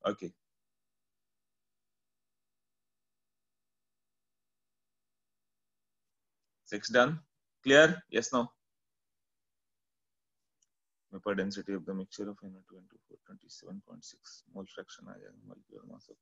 Okay, 6 done, clear, yes no? Vapor density of the mixture of NO2 and 27.6 mole fraction आ जाएगा molecular mass of.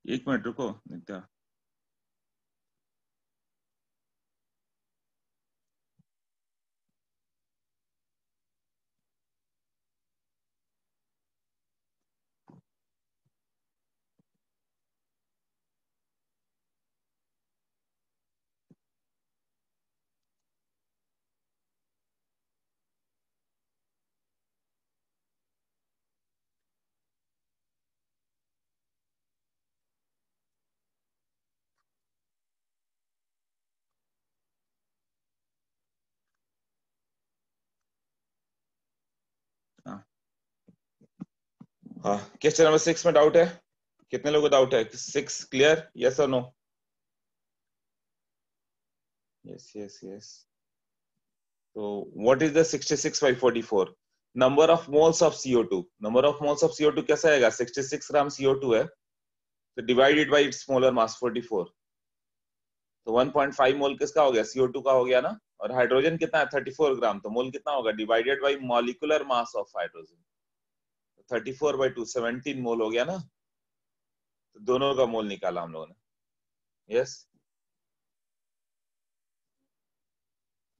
एक minute रुको नित्या, हाँ हाँ, question number 6 में doubt है? कितने लोगों को डाउट है? 6 क्लियर, यस और नो? Yes yes yes. तो what is the 66 by 44? Number of moles of CO2, number of moles of CO2 कैसा आएगा? 66 ग्राम CO2 है, तो divided by its molar mass 44, तो 1.5 मोल किसका हो गया? CO2 का हो गया ना। और हाइड्रोजन कितना है? 34 ग्राम, तो मोल कितना होगा? Divided by molecular mass of hydrogen, 34/2 17 मोल हो गया ना। तो दोनों का मोल निकाला हम लोगों ने, यस।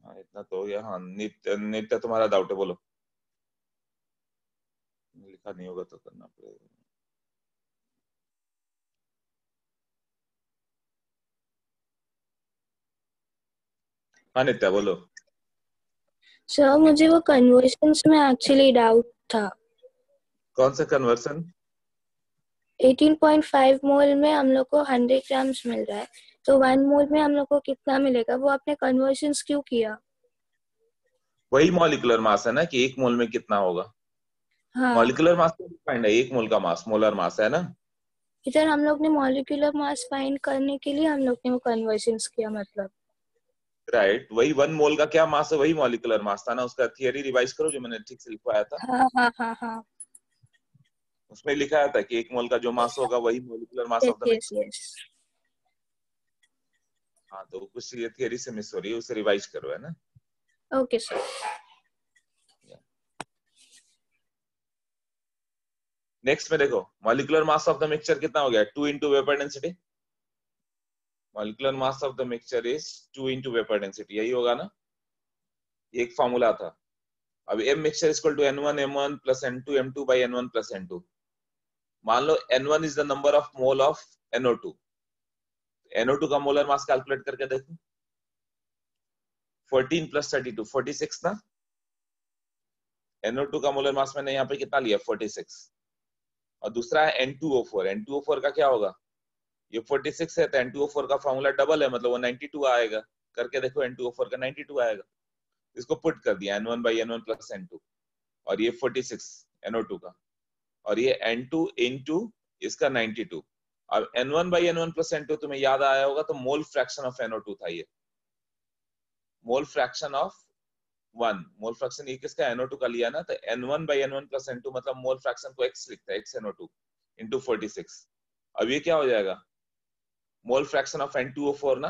हाँ इतना तो हो गया। हाँ नित्य, नित्य तुम्हारा डाउट है, बोलो। लिखा नहीं होगा तो करना पड़ेगा। हाँ नित्या बोलो। सर मुझे वो कन्वर्जन्स में एक्चुअली डाउट था। कौन सा कन्वर्सन? 18.5 मोल में हम लोग को 100 ग्राम्स मिल रहा है, तो 1 मोल में हम लोग को कितना मिलेगा? वो आपने कन्वर्जन्स क्यों किया? वही मॉलिक्यूलर मास है ना, कि एक मोल में कितना होगा। हाँ, मॉलिक्यूलर मास तो फाइंड है, एक मोल का मास मोलर मास है ना। इधर हम लोग ने मॉलिक्यूलर मास फाइंड करने के लिए हम लोग ने वो कन्वर्जन्स किया, मतलब। राइट, वही 1 मोल का क्या मास है, वही मॉलिक्यूलर मास था ना। उसका थियरी रिवाइज करो जो मैंने ठीक से लिखवाया था। हाँ हाँ हाँ हाँ। उसमें लिखा था कि 1 मोल का जो मास होगा वही molecular mass yes of the yes mixture. Yes. हाँ तो कुछ ये थियरी से मिस हो रही है, उसे रिवाइज करो, है ना। Okay sir. नेक्स्ट में देखो, molecular mass of the mixture कितना हो गया? 2 into vapour density. Molecular mass of the mixture is 2 into vapour density, यही होगा ना। एक फॉर्मूला था। अब M mixture equal to N1 M1 plus N2 M2 by N1 plus N2। मान लो N1 is the number of mole of NO2। NO2 का molar mass calculate करके देखो। 14 प्लस 32 46 ना। NO2 का मोलर मास मैंने यहाँ पे कितना लिया? 46। और दूसरा है N2O4। N2O4 का क्या होगा? ये 46 है, तो N2O4 का फॉर्मूला डबल है, मतलब वो 92 आएगा। करके देखो, N2O4 का 92 आएगा। इसको पुट कर दिया N1 by N1 plus N2, और ये 46 NO2 का, और ये N2 into इसका 92। अब N1 by N1 plus N2 तुम्हें याद आया होगा, तो मोल फ्रैक्शन ऑफ NO2 था ये। Mole fraction of 1 mole fraction ये किसका NO2 का लिया ना, तो N1 by N1 plus N2 मतलब मोल फ्रैक्शन को x लिखता है, x NO2 into 46। अब ये क्या हो जाएगा, मोल फ्रैक्शन ऑफ N2O4 ना,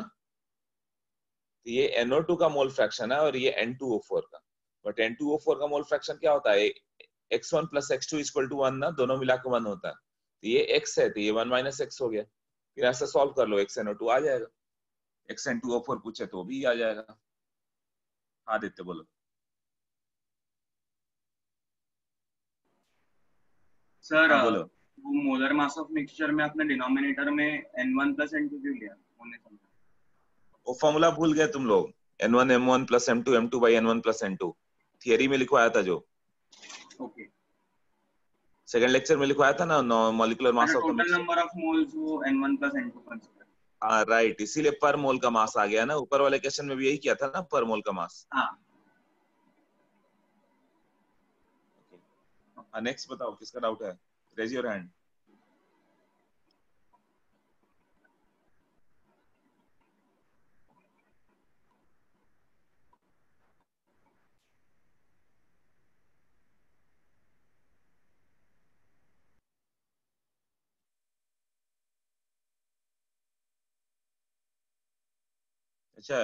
तो ये NO2 का मोल फ्रैक्शन है और ये N2O4 का। बट N2O4 का मोल फ्रैक्शन क्या होता है, x1 plus x2 equal to 1 ना, दोनों मिला के 1 होता है, तो ये x है तो ये 1 minus x हो गया। फिर ऐसा सॉल्व कर लो, x NO2 आ जाएगा, x N2O4 पूछे तो भी आ जाएगा। हाँ देते बोलो। सर हाँ बोलो। वो मोलर मास ऑफ मिक्सचर में आपने डिनोमिनेटर में N1 plus N2 क्यों लिया, उन्हें समझा। वो फॉर्मूला भूल गए तुम लोग, N1 M1 plus M2 M2 by N1 plus N2 theory में लिखवाया था जो। ओके। सेकंड लेक्चर में लिखवाया था ना, molecular mass of the total mixture. Number of moles वो N1 plus N2 कंसीडर। हाँ राइट, इसीलिए पर मोल का मास आ गया ना, ऊपर वाले क्वेश्चन में भी यही किया था ना, पर मोल का मास। हाँ। नेक्स्ट बताओ किसका डाउट है, रेज योर हैंड। अच्छा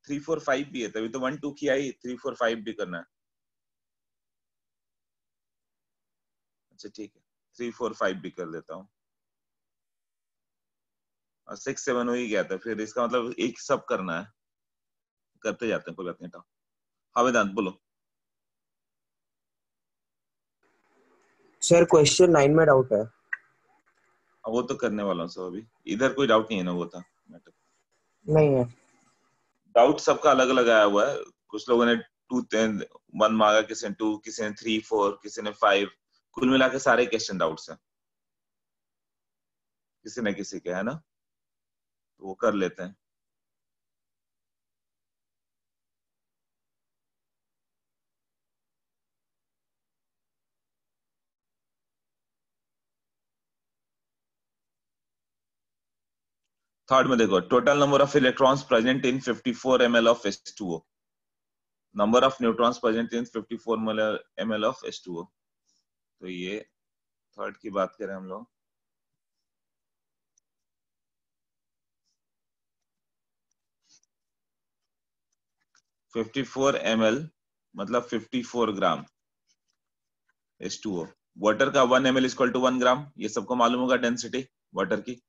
3 4 5 भी है, तभी तो 1 2 किया ही, 3 4 5 भी करना है। अच्छा ठीक है, 3 4 5 भी कर देता हूँ, और 6 7 हो ही गया था, फिर इसका मतलब एक सब करना है, करते जाते हैं, कोई बात नहीं। हाँ वेदांत बोलो। सर क्वेश्चन 9 में डाउट है। वो तो करने वाला हूँ, अभी इधर कोई डाउट नहीं है ना, वो था नहीं है। डाउट सबका अलग अलग आया हुआ है, कुछ लोगों ने 2 1 मांगा, किसी ने 2, किसी ने 3 4, किसी ने 5, कुल मिला के सारे क्वेश्चन डाउट्स हैं किसी न किसी के, है ना, तो वो कर लेते हैं। थर्ड में देखो, total number of electrons present in 54 ml of H2O, number of neutrons present in 54 ml of H2O। तो ये थर्ड की बात करें हम लोग, $54 ml मतलब 54 ग्राम H2O। वाटर का 1 ml इक्वल टू 1 ग्राम, ये सबको मालूम होगा डेंसिटी वाटर की,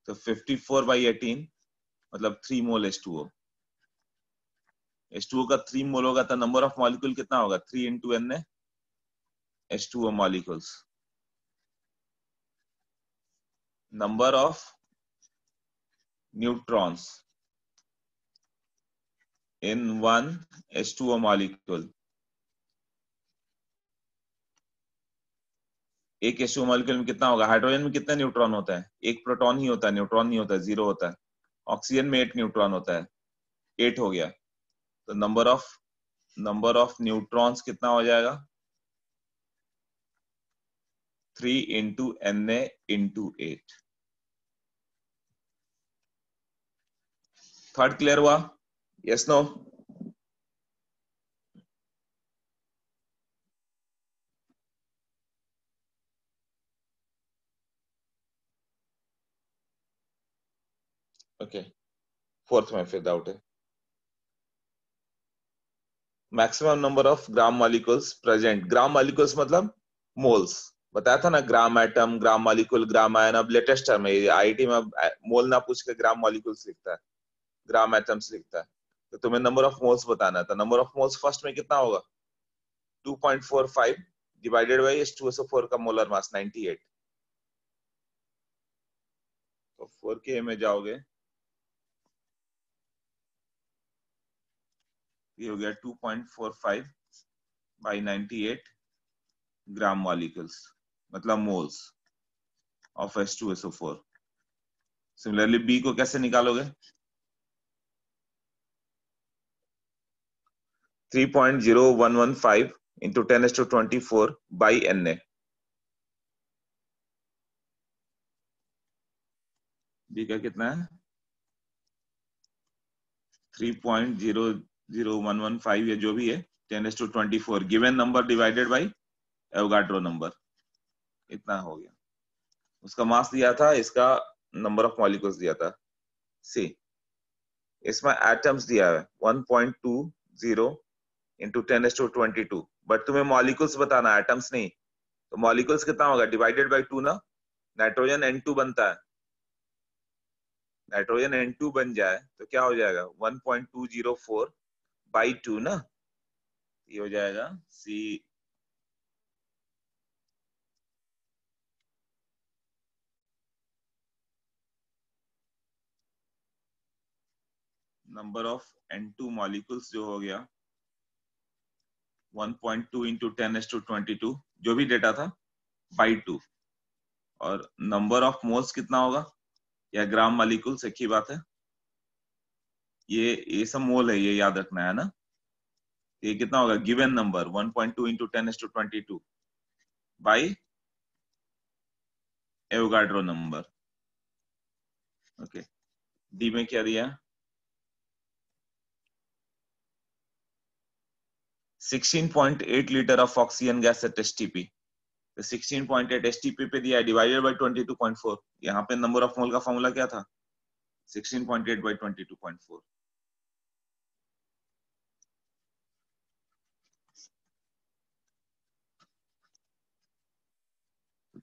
तो 54 by 18 मतलब 3 मोल H2O। H2O का 3 मोल होगा तो नंबर ऑफ मॉलिक्यूल कितना होगा, 3 into Na H2O molecules। Number of neutrons in 1 H2O molecule, एक H2O molecule में कितना होगा, हाइड्रोजन में कितने न्यूट्रॉन होता है, एक प्रोटॉन ही होता है, न्यूट्रॉन नहीं होता है, 0 होता है। ऑक्सीजन में 8 न्यूट्रॉन होता है, 8 हो गया, तो नंबर ऑफ न्यूट्रॉन्स कितना हो जाएगा, 3 into Na into 8। Third clear हुआ, यस नो। ओके, फोर्थ में फिर डाउट है, maximum number of gram molecules present, gram molecules मतलब मोल्स, बताया था ना, ग्राम एटम, ग्राम मॉलिक्यूल, ग्राम आयन। अब लेटेस्ट टर्म है, आईआईटी में अब मोल ना पूछ के ग्राम मॉलिक्यूल्स लिखता है, ग्राम एटम्स लिखता है, तो तुम्हें नंबर ऑफ मोल्स बताना था। नंबर ऑफ मोल्स फर्स्ट में कितना होगा, 2.45 डिवाइडेड बाई H2SO4 का मोलर मास 98, तो 4K में जाओगे, ये हो गया 2.45 बाई 98 ग्राम मॉलिक्यूल्स मतलब moles of H2SO4। Similarly B को कैसे निकालोगे, 3.0115 into 10⁻24 by Na। बी का कितना है, 3.0 0.115 या जो भी है 10⁻²⁴ given number divided by Avogadro number, इतना हो गया। उसका मास दिया था, इसका नंबर ऑफ मॉलिक्यूल्स दिया था। सी इसमें एटम्स दिया है 1.20 इंटू 10⁻²⁴, बट तुम्हें मॉलिक्यूल्स बताना, एटम्स नहीं। तो मॉलिक्यूल्स कितना होगा, डिवाइडेड बाय 2 ना। नाइट्रोजन N2 बनता है, नाइट्रोजन N2 बन जाए तो क्या हो जाएगा 1.204 बाई 2 ना, ये हो जाएगा सी नंबर ऑफ N2 मॉलिक्यूल्स जो हो गया 1.2 इंटू 10⁻²⁴, जो भी डेटा था बाई 2, और नंबर ऑफ मोल्स कितना होगा या ग्राम मॉलिक्यूल्स, एक ही बात है। ये सब मोल है, ये याद रखना है ना। ये कितना होगा, given number 1.2 into 10⁻² by Avogadro number. Okay, D में क्या दिया, 16.8 litre of oxygen gas at STP. 16.8 STP पे दिया है, डिवाइडेड बाय 22.4। यहाँ पे नंबर ऑफ मोल का फॉर्मूला क्या था, 16.8 बाय 22.4।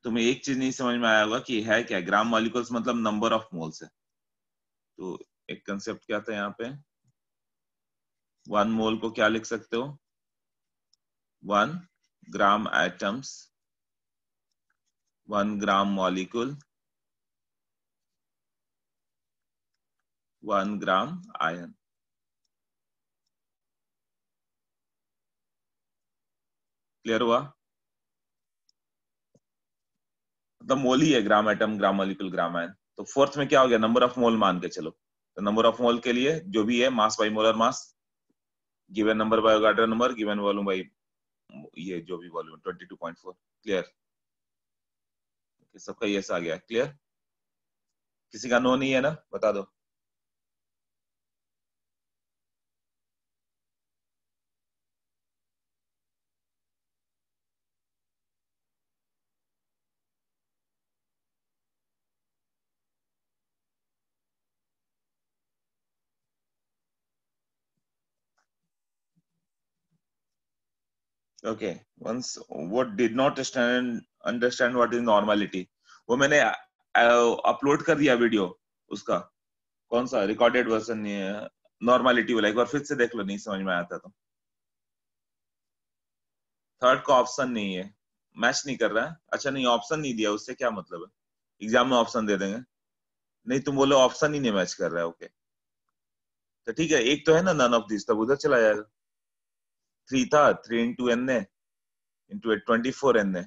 तुम्हें एक चीज नहीं समझ में आया होगा कि है क्या, ग्राम मॉलिक्यूल्स मतलब नंबर ऑफ मोल्स है। तो एक कंसेप्ट क्या था यहाँ पे, 1 मोल को क्या लिख सकते हो, 1 ग्राम एटम्स, 1 ग्राम मॉलिक्यूल, 1 ग्राम आयन। क्लियर हुआ, मतलब मोल ही है, ग्राम एटम, ग्राम मॉलिक्यूल, ग्राम आयन। तो फोर्थ में क्या हो गया, नंबर ऑफ मोल मान के चलो। तो नंबर ऑफ मोल के लिए जो भी है, मास by molar mass, given number by Avogadro number, given volume by ये जो भी वॉल्यूम 22.4। क्लियर, सबका यस आ गया, क्लियर। किसी का नो नहीं है ना, बता दो। Okay, once what did not understand what is normality, वो मैंने अपलोड कर दिया वीडियो उसका। कौन सा रिकॉर्डेड वर्जन नहीं है, नॉर्मलिटी वाला, एक बार फिर से देख लो, नहीं समझ में आया था तो। थर्ड का ऑप्शन नहीं है, मैच नहीं कर रहा है। अच्छा नहीं, ऑप्शन नहीं दिया, उससे क्या मतलब है, एग्जाम में ऑप्शन दे देंगे। नहीं, तुम बोलो ऑप्शन ही नहीं मैच कर रहा है, ओके। तो ठीक है, एक तो है ना नन ऑफ दिस, तब उधर चला जाएगा। 3 था, 3 into N A into 24 N A.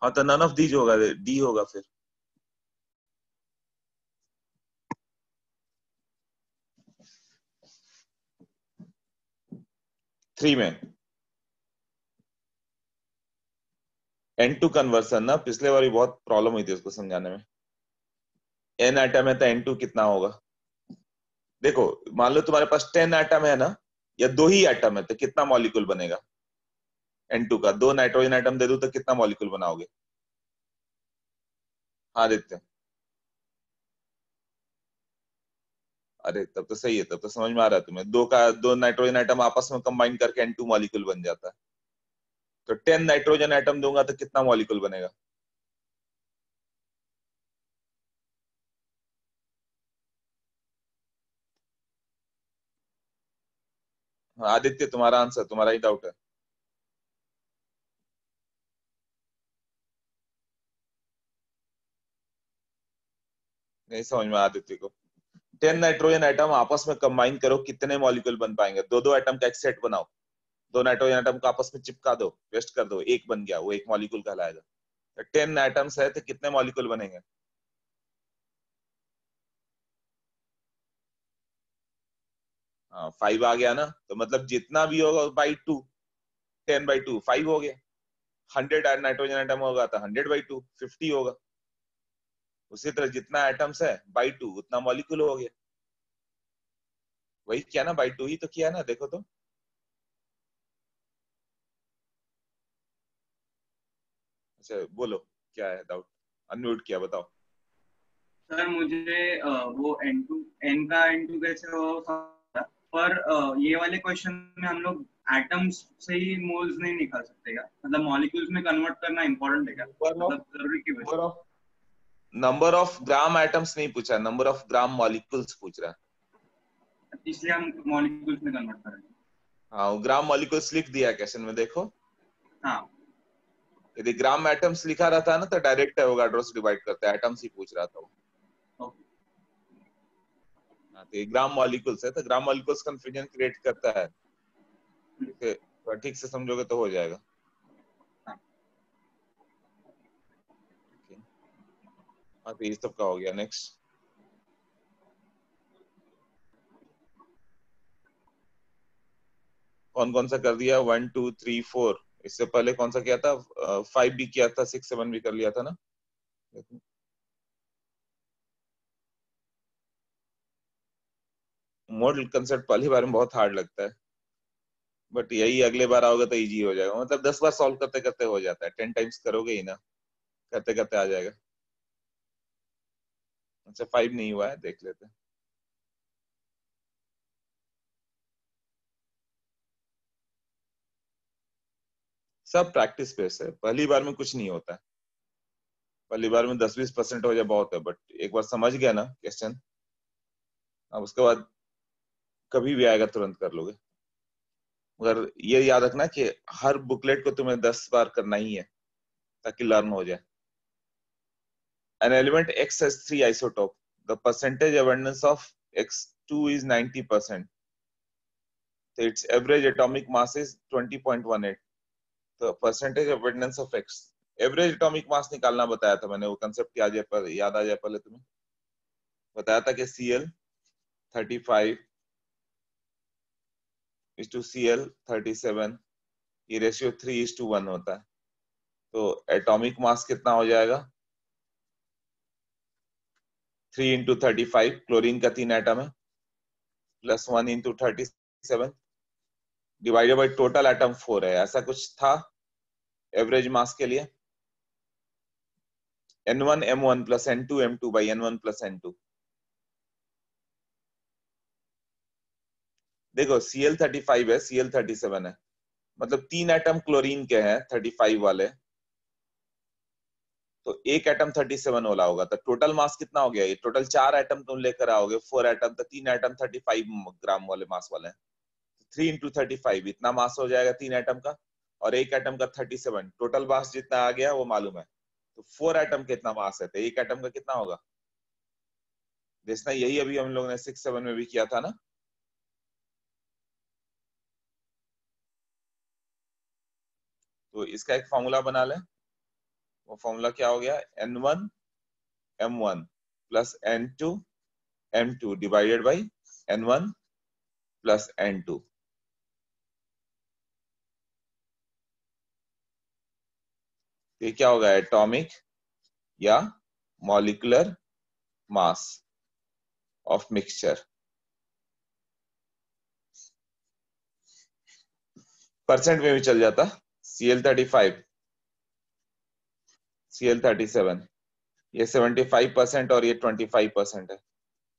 हाँ, तो नन ऑफ दीज होगा, डी होगा फिर। 3 में N2 कन्वर्सन ना, पिछले बार भी बहुत प्रॉब्लम हुई थी उसको समझाने में। N एटम है तो N2 कितना होगा, देखो मान लो तुम्हारे पास 10 एटम है ना, या 2 ही एटम है, तो कितना मॉलिक्यूल बनेगा N2 का। 2 नाइट्रोजन एटम दे दूं तो कितना मॉलिक्यूल बनाओगे। हाँ देखते हैं, अरे तब तो सही है, तब तो समझ में आ रहा है तुम्हें। 2 नाइट्रोजन एटम आपस में कंबाइन करके N2 मॉलिक्यूल बन जाता है। तो 10 नाइट्रोजन एटम दूंगा तो कितना मॉलिक्यूल बनेगा। हाँ, आदित्य तुम्हारा आंसर, तुम्हारा ही डाउट है। नहीं समझ में आदित्य को। 10 नाइट्रोजन एटम आपस में कंबाइन करो, कितने मॉलिक्यूल बन पाएंगे। 2 एटम का एक सेट बनाओ, 2 नाइट्रोजन एटम को आपस में चिपका दो, पेस्ट कर दो, एक बन गया, वो एक मॉलिक्यूल कहलाएगा। तो 10 एटम्स है तो कितने मॉलिक्यूल बनेंगे। हाँ, 5 आ गया ना, तो मतलब जितना भी होगा बाई 2, 10/2 5 हो गया। 100 नाइट्रोजन एटम होगा तो 100/2 50 होगा। उसी तरह जितना एटम्स है बाई 2 उतना मॉलिक्यूल हो गया। वही किया ना, बाई 2 ही तो किया ना, देखो तो। अच्छा बोलो, क्या है डाउट? अनम्यूट किया, बताओ। सर मुझे वो एन का N2 कैसे हो सकता, पर ये वाले क्वेश्चन में हम लोग एटम्स से ही मोल्स नहीं निकाल सकते क्या? मतलब मॉलिक्यूल्स में कन्वर्ट करना इंपॉर्टेंट है क्या? मतलब जरूरी की वजह? नंबर ऑफ ग्राम एटम्स नहीं पूछा, नंबर ऑफ ग्राम मॉलिक्यूल्स पूछ रहा है। इसलिए हम मॉलिक्यूल्स में कन्वर्ट करेंगे। हाँ, ग्राम मॉलिक्यूल्स लिख दिया क्वेश्चन में, देखो। हाँ। यदि ग्राम एटम्स लिखा रहता है ना तो डायरेक्ट एवोगाड्रो से डिवाइड करता है, एटम्स ही पूछ रहा था वो। ओके। हाँ, तो ये ग्राम मॉलिक्यूल्स है, तो ग्राम मॉलिक्यूल्स कंफ्यूजन क्रिएट करता है, इसे थोड़ा ठीक से समझोगे तो हो जाएगा। हाँ, तो ये सब का हो गया। नेक्स्ट कौन कौन सा कर दिया? 1 2 3 4। इससे पहले कौन सा किया था? 5 भी किया था, 6 7 भी कर लिया था ना। मॉडल कंसेप्ट पहली बार में बहुत हार्ड लगता है, बट यही अगले बार आओगे तो इजी हो जाएगा। मतलब 10 बार सॉल्व करते करते हो जाता है, 10 टाइम्स करोगे ही ना, करते करते आ जाएगा। अच्छा 5 नहीं हुआ है, देख लेते हैं। सब प्रैक्टिस बेस है, पहली बार में कुछ नहीं होता है। पहली बार में 10-20% हो जाए बहुत है, बट एक बार समझ गया ना क्वेश्चन, अब उसके बाद कभी भी आएगा तुरंत कर लोगे। मगर ये याद रखना कि हर बुकलेट को तुम्हें 10 बार करना ही है ताकि लर्न हो जाए। An element X has 3 isotope. The percentage abundance of X2 is 90%. So its average atomic mass is 20.18. तो percentage abundance of x, average atomic mass निकालना बताया था मैंने। वो कंसेप्ट याद आ जाए पहले तुम्हें। बताया था कि Cl 35 इज टू Cl 37, ये रेशियो 3:1 होता है। तो एटॉमिक मास कितना हो जाएगा? 3 इंटू 35, क्लोरीन का 3 एटम है, plus 1 into 37 divided by total atom 4 है, ऐसा कुछ था एवरेज मास के लिए। N1 M1 plus N2 M2 by N1 plus N2। देखो Cl 35 है, Cl 37 है, मतलब 3 एटम क्लोरीन के हैं 35 वाले, तो एक एटम 37 वाला होगा। तो टोटल मास कितना हो गया? ये टोटल 4 एटम तुम लेकर आओगे, 4 एटम, तो 3 एटम 35 ग्राम वाले मास वाले हैं। 3 इंटू 35 इतना मास हो जाएगा 3 एटम का, और एक एटम का 37। टोटल मास जितना आ गया वो मालूम है। तो 4 एटम कितना मास है, तो एक एटम का कितना होगा देखना। यही अभी हम लोग ने 6 7 में भी किया था ना। तो इसका एक फॉर्मूला बना लें। वो फॉर्मूला क्या हो गया? N1 M1 plus N2 M2 divided by N1 plus N2। ये क्या होगा? एटॉमिक या molecular mass of mixture. Percent में भी चल जाता, Cl 35 Cl 37, ये 75% और ये 25% है।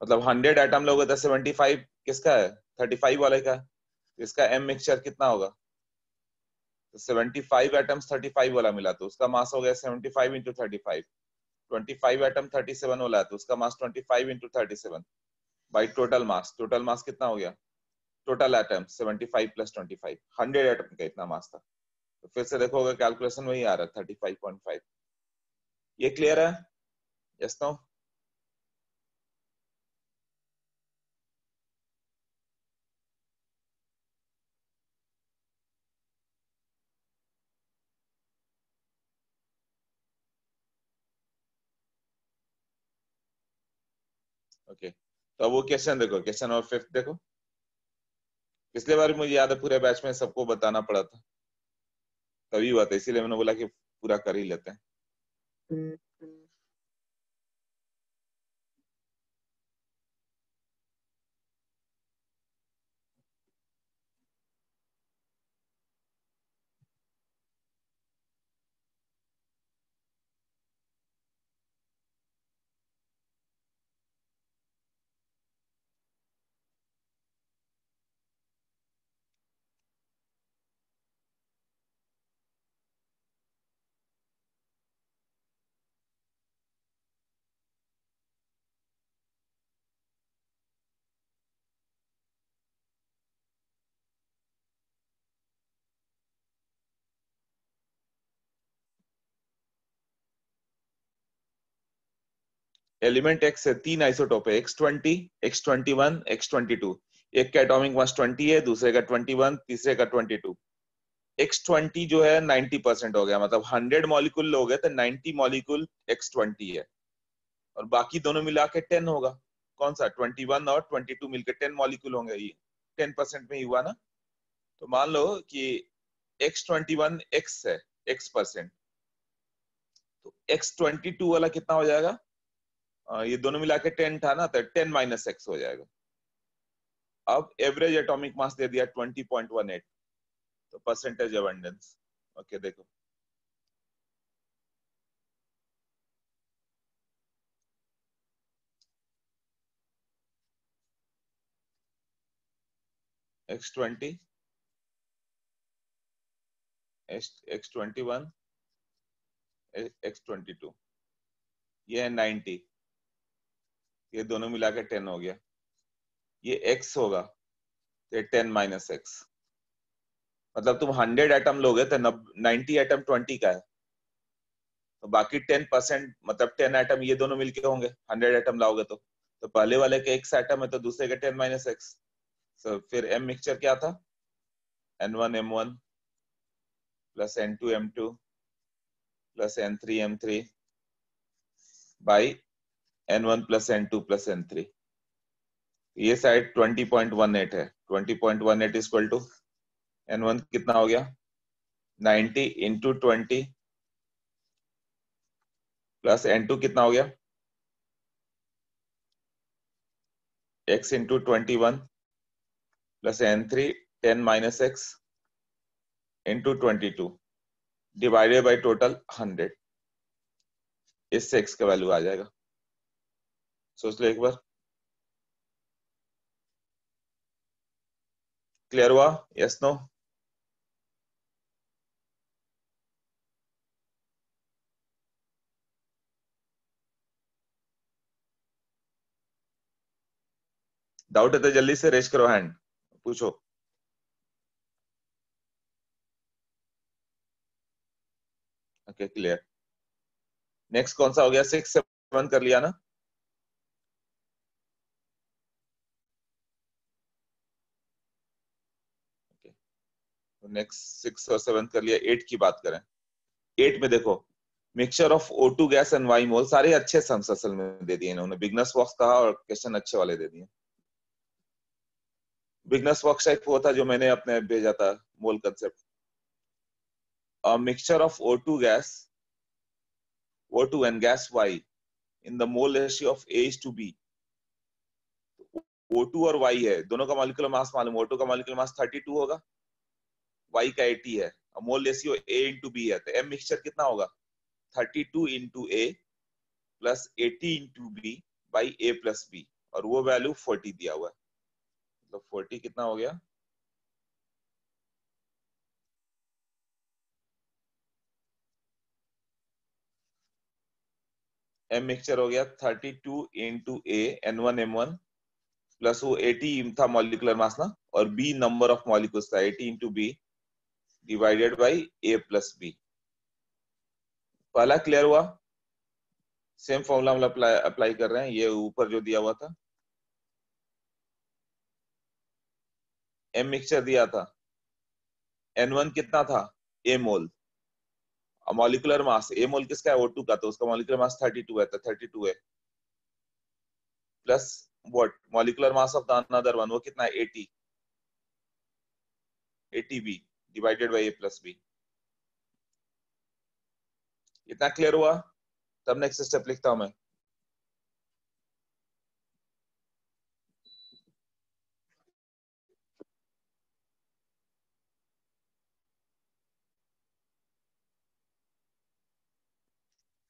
मतलब 100 एटम लोगे तो 75 किसका है? 35 वाले का है। इसका एम मिक्सचर कितना होगा? तो 75 एटम्स 35 वाला मिला तो उसका मास हो गया 75 इंटू 35। 25 एटम 37 वाला है तो उसका मास 25 into 37 by total mass. Total mass कितना हो गया? टोटल एटम 75 प्लस 25, 100 एटम का इतना मास था। तो फिर से देखोगे कैलकुलेशन वही आ रहा है 35.5। ये क्लियर है? Yes no? ओके, तो अब वो क्वेश्चन देखो, क्वेश्चन नंबर 5 देखो। पिछले बार मुझे याद है पूरे बैच में सबको बताना पड़ा था, तभी हुआ था, इसीलिए मैंने बोला कि पूरा कर ही लेते हैं। एलिमेंट एक्स है, 3 आइसोटोप है, X20, X21, X22। एक का एटॉमिक मास 20 है, दूसरे का 21, तीसरे का 22। X20 जो है 90% हो गया, मतलब 100 मॉलिक्यूल लोगे तो 90 मॉलिक्यूल X20 है, और बाकी दोनों मिला के 10 होगा। कौन सा? 21 और 22 मिलकर 10 मॉलिक्यूल होंगे, ये 10% में ही हुआ ना। तो मान लो कि X21 X है, X%, तो X22 वाला कितना हो जाएगा? ये दोनों मिला के 10 था ना, तो 10 - X हो जाएगा। अब एवरेज एटॉमिक मास दे दिया 20.18, तो परसेंटेज अबंडेंस। ओके देखो, X20, X21, X22, ये है 90, ये दोनों मिला के 10 हो गया। ये X होगा, ये 10 - X, मतलब तुम 100 एटम लोगे तो 90 एटम 20 का है, तो बाकी 10%, मतलब 10 एटम ये दोनों मिलके होंगे। 100 एटम लाओगे तो पहले वाले के X एटम है, तो दूसरे के 10 - X। तो फिर M मिक्सचर क्या था? N1M1 plus N2M2 plus N3M3 by N1 plus N2 plus N3। ये साइड 20.18 है। 20.18 इक्वल टू N1 कितना हो गया? 90 इंटू 20 प्लस N2 कितना हो गया? X into 21 plus N3 10 - X into 22 divided by total 100। इससे X का वैल्यू आ जाएगा। सोच लो एक बार। क्लियर हुआ? Yes no? डाउट है तो जल्दी से रेज करो हैंड, पूछो। Okay clear. नेक्स्ट कौन सा हो गया? 6 7 कर लिया ना? ओके, तो नेक्स्ट 6 और 7 कर लिया। 8 की बात करें। 8 में देखो, mixture of O2 gas and Y मोल। सारे अच्छे सम्स असल में दे दिए इन्होंने, बिगनर्स बॉक्स कहा और क्वेश्चन अच्छे वाले दे दिए। बिगनर्स बॉक्स टाइप वो था जो मैंने अपने भेजा था, मोल concept. Mixture of O2 gas, O2 and gas Y in the mole ratio of A:B। O2 और Y है, दोनों का मॉलिक्यूलर मास मालूम। O2 का मॉलिक्यूलर मास 32 होगा, Y का 80 है, और मोल रेशियो A:B है, तो M मिक्सचर कितना होगा? 32 into A plus 80 into B by A plus B, और वो वैल्यू 40 दिया हुआ है। मतलब 40 कितना हो गया? M मिक्सचर हो गया 32 into A N1M1 प्लस वो 80 था मॉलिक्यूलर मास ना, और B नंबर ऑफ मॉलिक्यूल्स था, 80 into B divided by A plus B। पहला क्लियर हुआ? सेम फॉर्मूला हम अप्लाई कर रहे हैं, ये ऊपर जो दिया हुआ था। M मिक्सचर दिया था, N1 कितना था? A mole. Molecular mass A मोल किसका है? O2 का, तो उसका मॉलिक्यूलर मास 32 है, तो 32 है plus what molecular mass of the another one, वो कितना है? 80, 80B divided by A plus B। इतना क्लियर हुआ? तब नेक्स्ट स्टेप लिखता हूं मैं।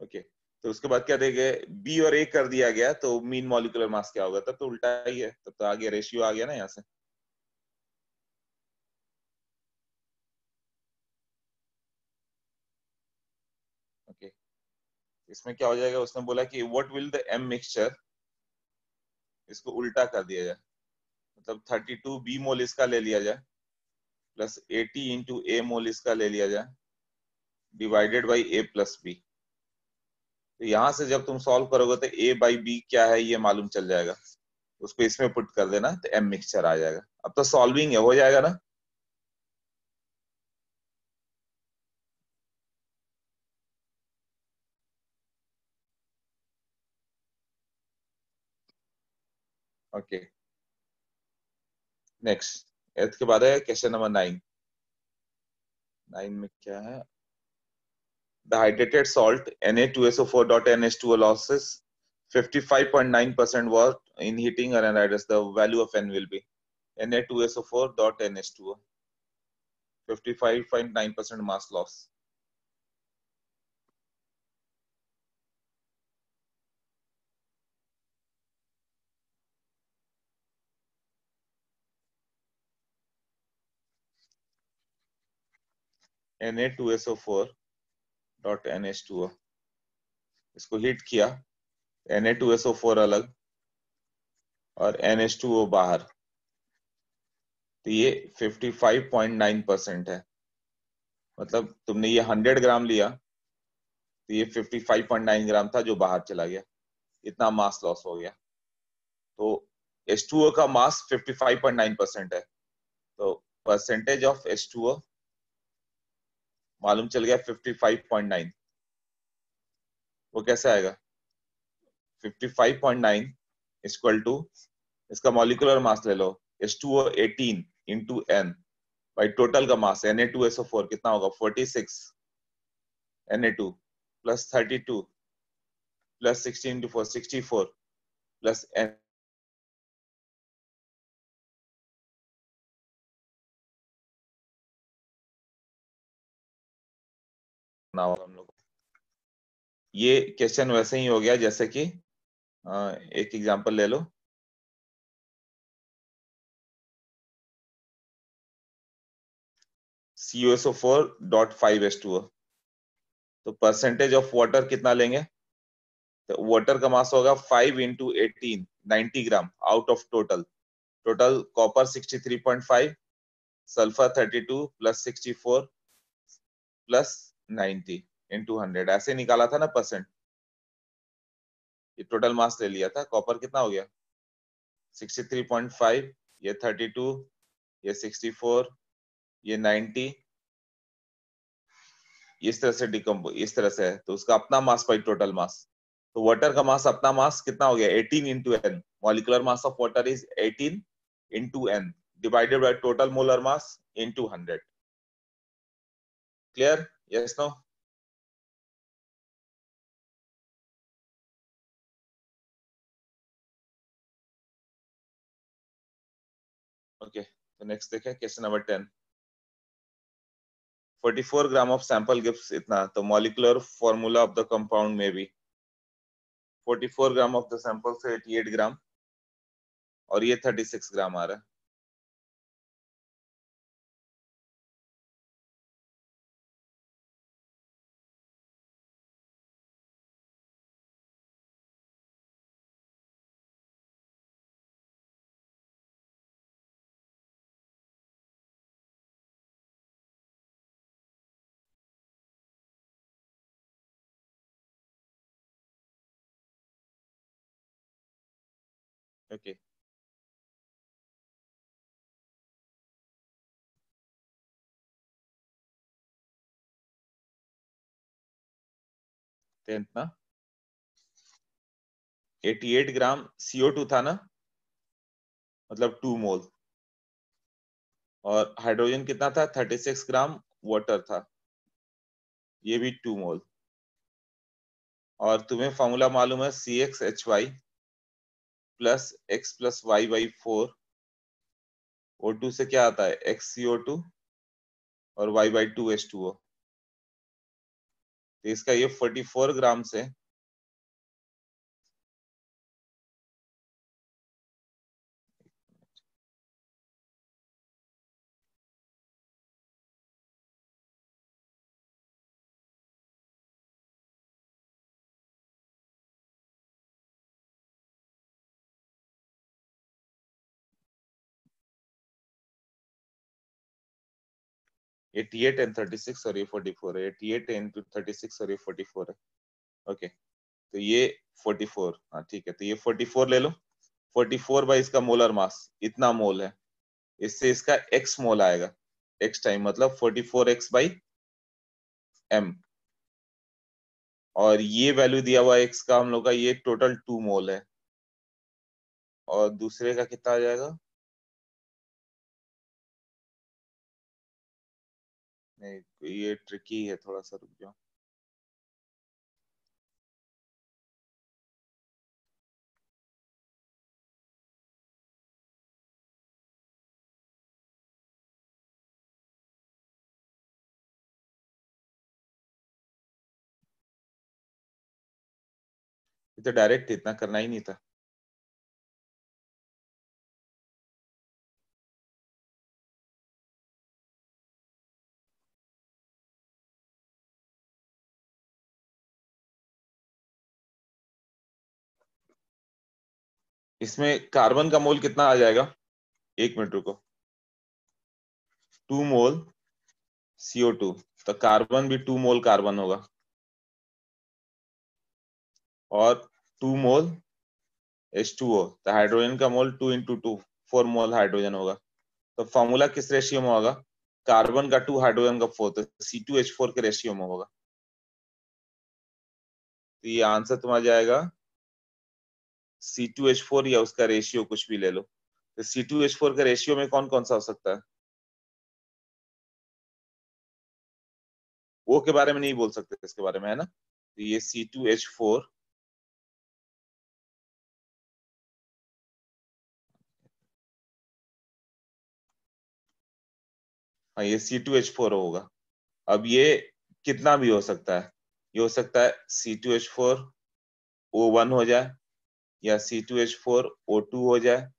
ओके, तो उसके बाद क्या देंगे? बी और ए कर दिया गया, तो मीन मॉलिक्यूलर मास क्या होगा? तब तो उल्टा ही है, तब तो आगे रेशियो आ गया ना यहाँ से। ओके, इसमें क्या हो जाएगा? उसने बोला कि what will the M mixture, इसको उल्टा कर दिया जाए, मतलब 32 बी मोल इसका ले लिया जाए प्लस 80 इंटू ए मोल इसका ले लिया जाए divided by A plus B. तो यहाँ से जब तुम सॉल्व करोगे तो ए बाई बी क्या है ये मालूम चल जाएगा, उसको इसमें पुट कर देना तो एम मिक्सचर आ जाएगा। अब तो सॉल्विंग है, हो जाएगा ना। ओके, नेक्स्ट एथ के बाद है क्वेश्चन नंबर 9। 9 में क्या है, the hydrated salt Na2SO4.NH2O losses 55.9% watt in heating or anhydrous. The value of N will be Na2SO4.NH2O, 55.9% mass loss. Na2SO4.NH2O, इसको हीट किया, Na2SO4 अलग और NH2O बाहर, तो ये 55.9% है। मतलब तुमने ये 100 ग्राम लिया तो ये 55.9 ग्राम था जो बाहर चला गया, इतना मास लॉस हो गया। तो H2O का मास 55.9% है, तो परसेंटेज ऑफ H2O मालूम चल गया 55.9। वो कैसे आएगा, 55.9 इक्वल टू, इसका मॉलिक्यूलर मास ले लो, H2O 18 into N by total का मास Na2SO4 कितना होगा, 46 Na2 plus 32 plus 16 into 4 64 plus N ना होगा हम लोग। ये क्वेश्चन वैसे ही हो गया जैसे कि एक एग्जांपल ले लो, CuSO4.5H2O, तो परसेंटेज ऑफ वाटर कितना लेंगे, तो वाटर का मास होगा 5 into 18 90 gram out of total. Total copper 63.5, sulphur 32 plus 64 plus 90 into 100, ऐसे निकाला था ना परसेंट। ये टोटल मास ले लिया था, कॉपर कितना हो गया 63.5, ये 32, ये 64, ये 90, इस तरह से डिकम्पोज, इस तरह से है, तो उसका अपना मास बाई टोटल मास। तो वाटर का मास, अपना मास कितना हो गया 18 into N, molecular mass of water is 18 into N divided by total molar mass into 100। Clear, yes no? Okay, तो नेक्स्ट देखें question number 10। 44 gram of sample gives इतना, तो molecular formula of the compound में भी 44 gram of the sample से 88 ग्राम और ये 36 ग्राम आ रहा है। ओके, टेंथ ना 88 ग्राम CO2 था ना, मतलब 2 मोल, और हाइड्रोजन कितना था 36 ग्राम वाटर था, ये भी 2 मोल। और तुम्हें फॉर्मूला मालूम है CxHy plus x plus y by 4, O2 से क्या आता है XCO2 और y बाई 2 H2O। तो इसका ये 44 ग्राम से ये 88 एंड 36 और ये 44 है, 88 इंटू 36 और ये 44 है। ओके, तो ये 44, हाँ ठीक है, तो ये 44 ले लो, 44 बाई इसका मोलर मास इतना मोल है, इससे इसका x मोल आएगा, x टाइम मतलब 44x बाई m, और ये वैल्यू दिया हुआ x का हम लोग का, ये टोटल 2 मोल है, और दूसरे का कितना आ जाएगा, नहीं ये ट्रिकी है थोड़ा सा, रुक जाओ। ये तो डायरेक्ट इतना करना ही नहीं था। इसमें कार्बन का मोल कितना आ जाएगा, 1 मिनट रुको, 2 मोल CO2, तो कार्बन भी 2 मोल कार्बन होगा, और 2 मोल H2O, तो हाइड्रोजन का मोल 2 इंटू 2, 4 मोल हाइड्रोजन होगा। तो फॉर्मूला किस रेशियो में होगा, कार्बन का 2 हाइड्रोजन का 4, तो C2H4 के रेशियो में होगा। तो ये आंसर तुम्हारा जाएगा C2H4 या उसका रेशियो कुछ भी ले लो। तो C2H4 के रेशियो में कौन कौन सा हो सकता है, वो के बारे में नहीं बोल सकते, इसके बारे में है ना। तो ये C2H4, हाँ ये C2H4 होगा। अब ये कितना भी हो सकता है, ये हो सकता है C2H4O1 हो जाए, या C2H4O2 हो जाए,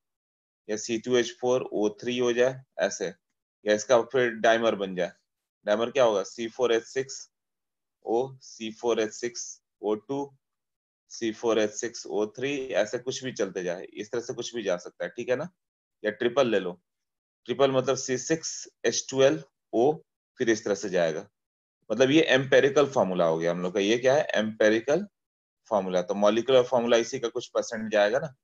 या C2H4O3 हो जाए ऐसे, या इसका फिर डाइमर बन जाए। डाइमर क्या होगा, C4H6O, C4H6O2, C4H6O3, ऐसे कुछ भी चलते जाए, इस तरह से कुछ भी जा सकता है, ठीक है ना। या ट्रिपल ले लो, ट्रिपल मतलब C6H12O, फिर इस तरह से जाएगा। मतलब ये एम्पेरिकल फॉर्मूला हो गया हम लोग का, ये क्या है, एम्पेरिकल फॉर्मूला। तो मॉलिक्यूलर फॉर्मूला इसी का कुछ परसेंट जाएगा ना,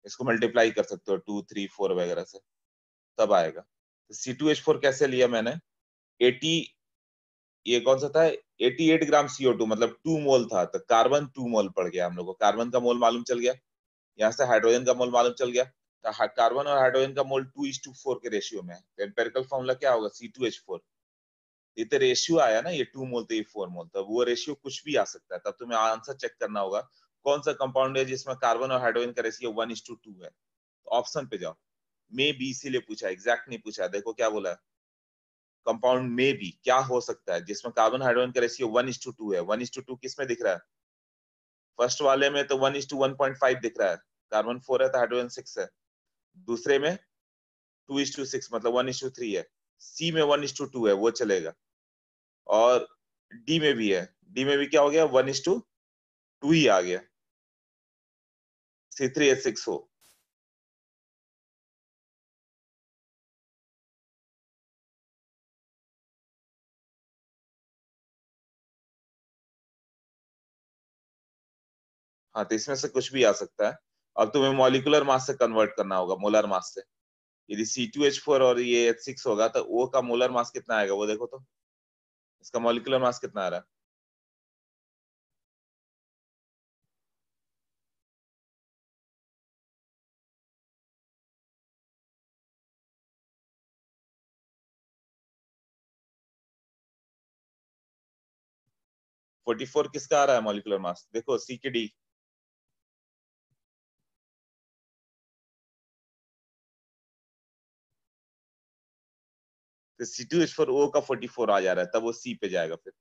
इसको मल्टीप्लाई कर सकते हो 2, 3, 4 वगैरह से, तब आएगा। तो C2H4 कैसे लिया मैंने, 80, ये कौन सा था, 88 ग्राम CO2, मतलब 2 मोल था, तो कार्बन 2 मोल पड़ गया हम लोग को, कार्बन का मोल मालूम चल गया, यहाँ से हाइड्रोजन का मोल मालूम चल गया, तो कार्बन और हाइड्रोजन का मोल 2:4 के रेशियो में है। तो एम्पेरिकल फॉर्मूला क्या होगा, C2H4, ये तो रेशियो आया ना, ये 2 मोल तो ये 4 मोल, तो वो रेशियो कुछ भी आ सकता है। तब तुम्हें आंसर चेक करना होगा कौन सा कंपाउंड है जिसमें कार्बन और हाइड्रोजन का रेशियो 1:2 है। तो ऑप्शन पे जाओ, मे बी, इसीलिए पूछा, एग्जैक्ट नहीं पूछा, देखो क्या बोला, कंपाउंड में भी क्या हो सकता है जिसमें कार्बन हाइड्रोजन का रेशियो 1:2 है। 1:2 किस में दिख रहा है, फर्स्ट वाले में तो 1:1.5 दिख रहा है, कार्बन 4 है तो हाइड्रोजन 6 है। दूसरे में 2:6 मतलब 1:3 है। सी में 1:2 है, वो चलेगा। और डी में भी है, डी में भी क्या हो गया, 1:2 ही आ गया, C3H6O। हाँ, तो इसमें से कुछ भी आ सकता है। अब तुम्हें मॉलिक्यूलर मास से कन्वर्ट करना होगा, मोलर मास से। यदि C2H4 और ये H6 होगा तो O का मोलर मास कितना आएगा, वो देखो तो, इसका मॉलिक्यूलर मास कितना आ रहा है। फोर्टी फोर किसका आ रहा है मॉलिक्यूलर मास, देखो C के D, तो C2H4O का 44 आ जा रहा है, तब वो C पे जाएगा फिर।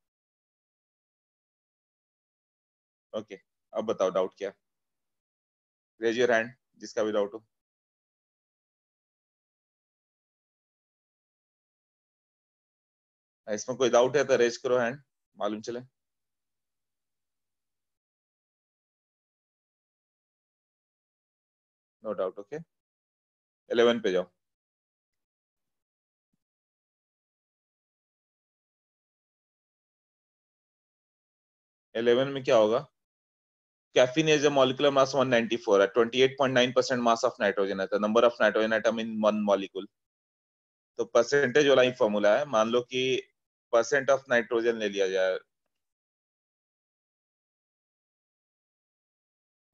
ओके, अब बताओ डाउट क्या, रेज योर हैंड जिसका भी डाउट हो। इसमें कोई डाउट है तो रेज करो हैंड, मालूम चले। No doubt, okay. 11 पे जाओ। 11 में क्या होगा, caffeine is a molecular mass 194 at 28.9% mass of nitrogen है, तो number of nitrogen atom in one molecule. तो परसेंटेज वाला ही फॉर्मूला है. मान लो कि परसेंट ऑफ नाइट्रोजन ले लिया जाए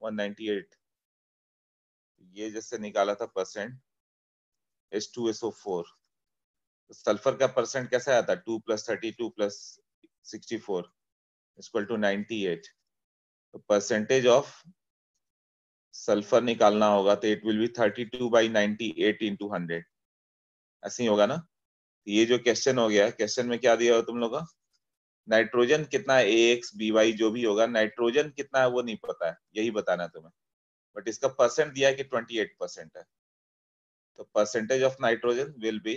198, ये जैसे निकाला था परसेंट H2SO4, सल्फर का परसेंट कैसा आता है 2 + 32 + 64 = 98. तो परसेंटेज ऑफ सल्फर निकालना होगा तो इट विल बी 32/98 × 100. ऐसे ही होगा ना. ये जो क्वेश्चन हो गया, क्वेश्चन में क्या दिया हो तुम लोग का, नाइट्रोजन कितना है AX BY जो भी होगा, नाइट्रोजन कितना है वो नहीं पता है, यही बताना है तुम्हें. बट इसका परसेंट दिया है कि 28% है. तो percentage of nitrogen will be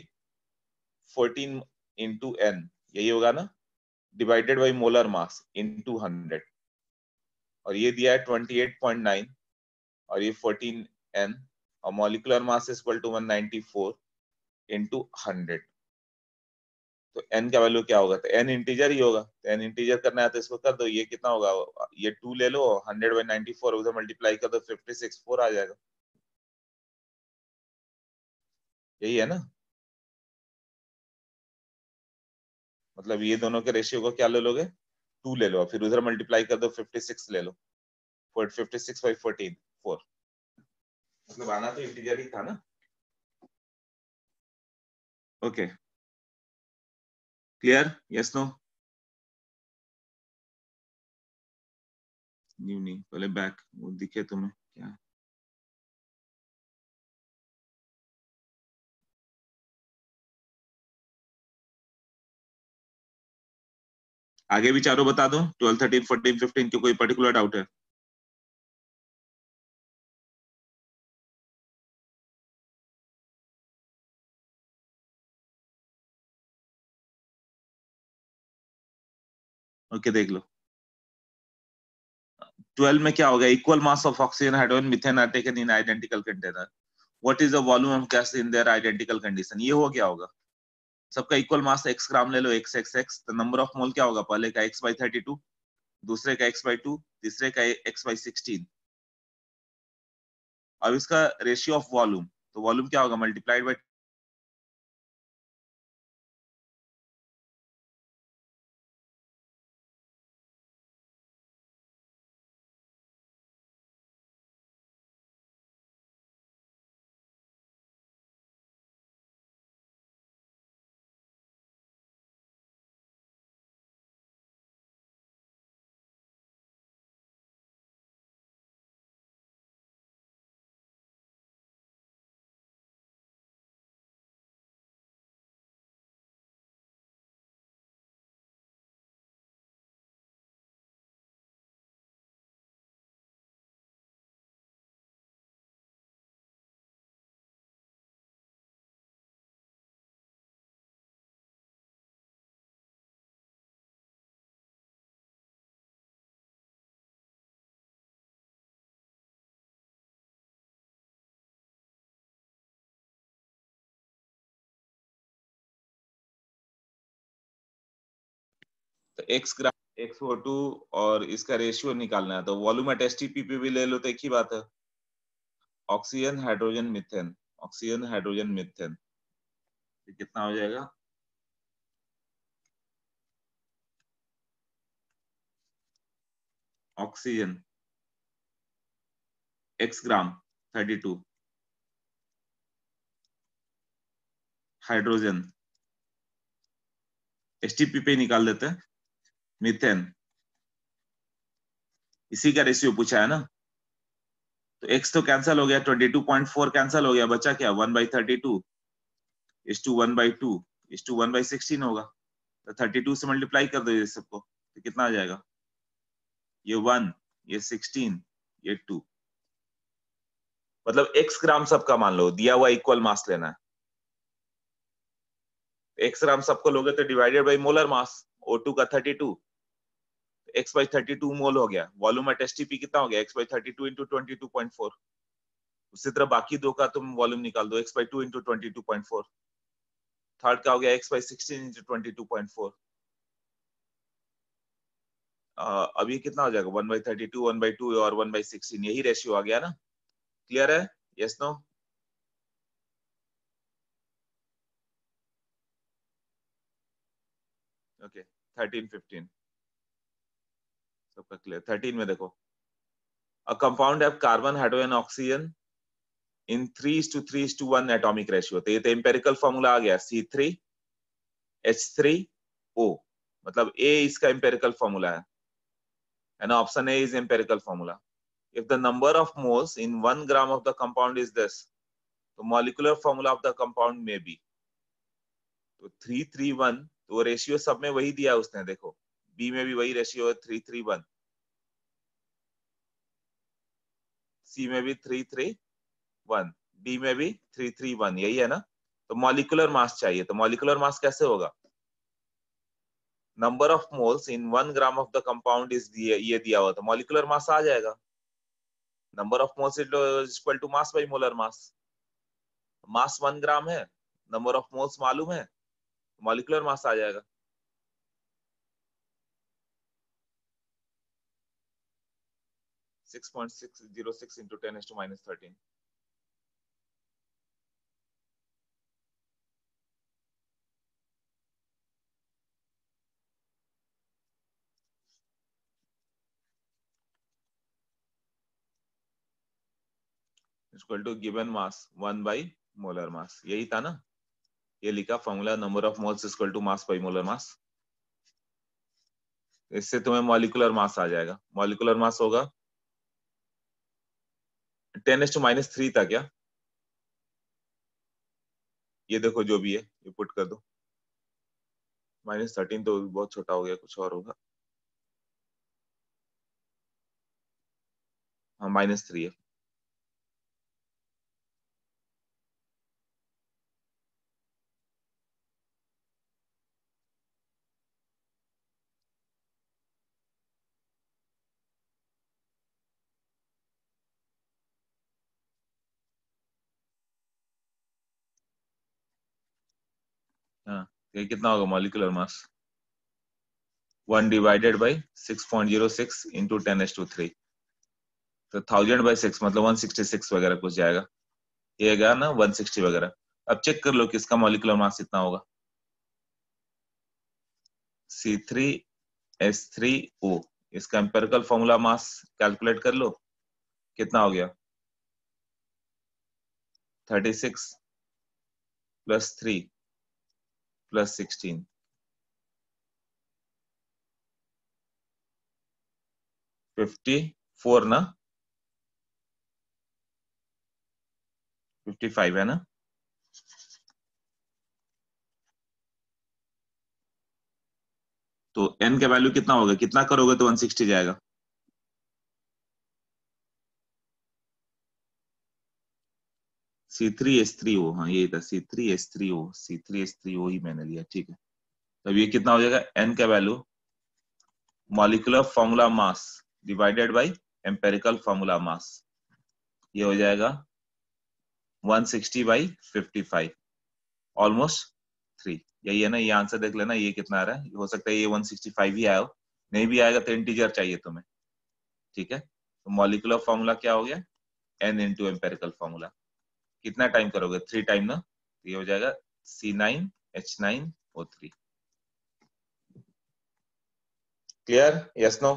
14 × N, यही होगा ना, डिवाइडेड बाई मोलर मास × 100. और ये दिया है 28.9 और ये 14N और molecular mass is equal to 194 × 100. तो n का वैल्यू क्या होगा, तो n इंटीजर ही होगा. तो n इंटीजर करना है तो इसको कर दो, ये कितना होगा, ये 2 ले लो, 100/94 उधर मल्टीप्लाई कर दो, 56/4 आ जाएगा. यही है ना. मतलब ये दोनों के रेशियो को क्या ले लोगे, 2 ले लो, फिर उधर मल्टीप्लाई कर दो, 56 ले लो, 56/14 4. मतलब आना तो इंटीजर ही था ना. Okay, clear, yes no. New नहीं, पहले बैक वो दिखे तुम्हें क्या. आगे भी चारों बता दो, 12 13 14 15 की कोई पर्टिकुलर डाउट है. ओके, देख लो. 12 में क्या होगा, equal mass of oxygen hydrogen methane are taken in identical container. What is the volume of gas in their identical condition. ये हो गया होगा, सबका इक्वल मास x ग्राम ले लो, x. तो नंबर ऑफ मोल क्या होगा, पहले का x/32, दूसरे का x/2, तीसरे का x/16. अब इसका रेशियो ऑफ वॉल्यूम, तो वॉल्यूम क्या होगा, मल्टीप्लाइड बाय तो x ग्राम XO2 और इसका रेशियो निकालना है. तो वॉल्यूम एट STP पे भी ले लो तो एक ही बात है, oxygen hydrogen methane, oxygen hydrogen methane. कितना हो जाएगा, ऑक्सीजन x ग्राम 32, हाइड्रोजन STP पे निकाल देते हैं, मीथेन, इसी का रेशियो पूछा है ना. तो x तो कैंसिल हो गया, 22.4 कैंसिल हो गया, बचा क्या 1/32 = 1/2 = 1/16 होगा. तो 32 से मल्टीप्लाई कर दो ये सबको, तो कितना आ जाएगा, ये 1, ये 16, ये 2. मतलब x ग्राम सबका मान लो, दिया हुआ इक्वल मास लेना है. x ग्राम सबको लोगे तो divided by molar mass, O2 का 32, x/32 मोल हो गया. वॉल्यूम एट STP कितना हो गया, x/32 × 22.4. उसी तरह बाकी दो का तुम वॉल्यूम निकाल दो, x/2 × 22.4. थर्ड का हो गया x/16 × 22.4. अभी कितना हो जाएगा 1/32, 1/2 और 1/16, यही रेशियो आ गया ना। क्लियर है? Yes no? ओके 13, 15 सबका क्लियर। 13 में देखो, a compound have carbon, hydrogen, oxygen in 3:3:1 atomic ratio. तो ये तो एम्पेरिकल फॉर्मूला आ गया, C3H3O, मतलब A इसका एम्पेरिकल फॉर्मूला है ना। Option A is empirical formula. If the number of moles in 1 gram of the compound is this, तो molecular formula of the compound में बी। तो 3:3:1, तो वो रेशियो सब में वही दिया उसने, देखो बी में भी वही रेशियो है 3:3:1, सी में भी 3:3:1, डी में भी 3:3:1, यही है ना। तो मॉलिक्यूलर मास चाहिए, तो मॉलिक्यूलर मास कैसे होगा? Number of moles in 1 gram of the compound is ये दिया हुआ, तो मॉलिक्यूलर मास आ जाएगा। Number of moles is equal to mass by molar mass. Mass 1 gram है, नंबर ऑफ मोल्स मालूम है, मॉलिक्यूलर मास आ जाएगा। Six 6.606 into 10⁻⁻13। Equal to given mass 1 by molar mass, यही था ना। ये लिखा formula, number of moles equal to mass by molar mass. इससे तुम्हें मॉलिक्यूलर मास आ जाएगा। मॉलिक्यूलर मास होगा 10⁻³ था क्या? ये देखो जो भी है ये पुट कर दो। -13 तो बहुत छोटा हो गया, कुछ और होगा। हाँ -3 है। हाँ, ये कितना होगा molecular mass? 1 divided by 6.06 into 10⁻³ तो 1000/6 मतलब 166 वगैरह कुछ जाएगा। ये गया ना 160 वगैरह। अब चेक कर लो किसका मॉलिक्यूलर मास कितना होगा। C3H3O, इसका एम्पिरिकल फॉर्मूला मास कैलकुलेट कर लो, कितना हो गया? 36 + 3 + 16 54 ना, 55 है ना। तो n का वैल्यू कितना होगा? कितना करोगे तो 160 जाएगा? C3H3O, हाँ यही था C3H3O, C3H3O ही मैंने लिया, ठीक है। तब ये कितना हो जाएगा? n का value molecular formula mass divided by empirical formula mass, ये हो जाएगा 160/55, ऑलमोस्ट 3। यही है ना, ये आंसर देख लेना ये कितना आ रहा है। हो सकता है ये 165 ही आया हो, नहीं भी आएगा तो इंटीजर चाहिए तुम्हें, ठीक है। तो मॉलिक्यूलर फॉर्मूला क्या हो गया? n into empirical formula. कितना टाइम करोगे? 3 टाइम ना, तो ये हो जाएगा C9H9O3। Clear? Yes no?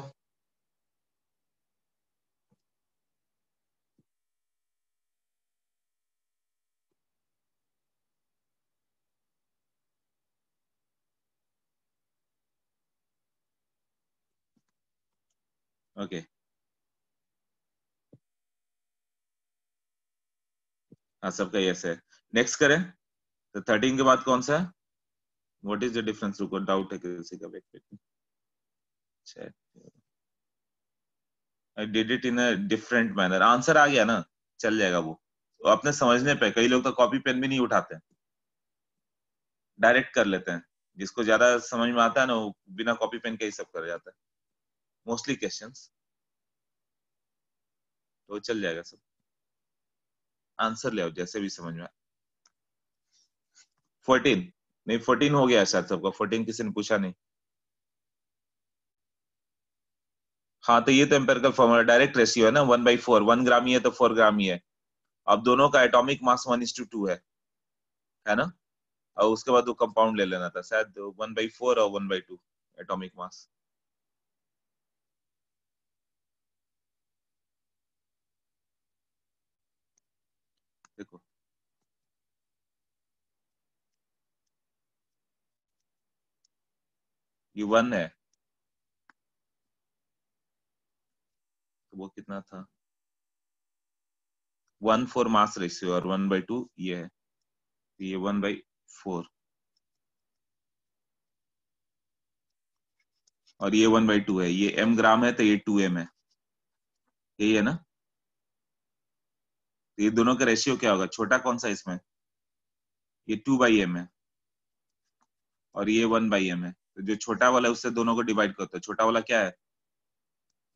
Okay, हाँ सबका यस है। नेक्स्ट करें, तो 13 के बाद कौन सा है? What is the difference? रुको, डाउट है किसी का, wait wait. I did it in a different manner, answer आ गया ना, चल जाएगा वो। तो अपने समझने पे, कई लोग तो कॉपी पेन भी नहीं उठाते, डायरेक्ट कर लेते हैं। जिसको ज्यादा समझ में आता है ना, वो बिना कॉपी पेन के ही सब कर जाता है मोस्टली क्वेश्चंस, तो चल जाएगा सब। आंसर ले आओ जैसे भी समझ में। 14 नहीं, 14 हो गया शायद सबका, 14 किसी ने पूछा नहीं। हाँ तो ये तो एम्पिरिकल फॉर्मूला डायरेक्ट रेशियो है ना, 1/4, 1 ग्राम ही है तो 4 ग्राम ही है। अब दोनों का एटॉमिक मास 1:2 है ना। और उसके बाद वो कंपाउंड ले लेना था शायद 1/4 और 1/2 एटॉमिक मास। देखो ये 1 है तो वो कितना था 1/4 मास रेशियो, और 1/2 ये है, तो ये 1/4 और ये 1/2 है। ये m ग्राम है तो ये 2m है, यही है ना। तो ये दोनों का रेशियो क्या होगा, छोटा कौन सा इसमें, ये 2/m है और ये 1/m है। तो जो छोटा वाला है उससे दोनों को डिवाइड करते, छोटा वाला क्या है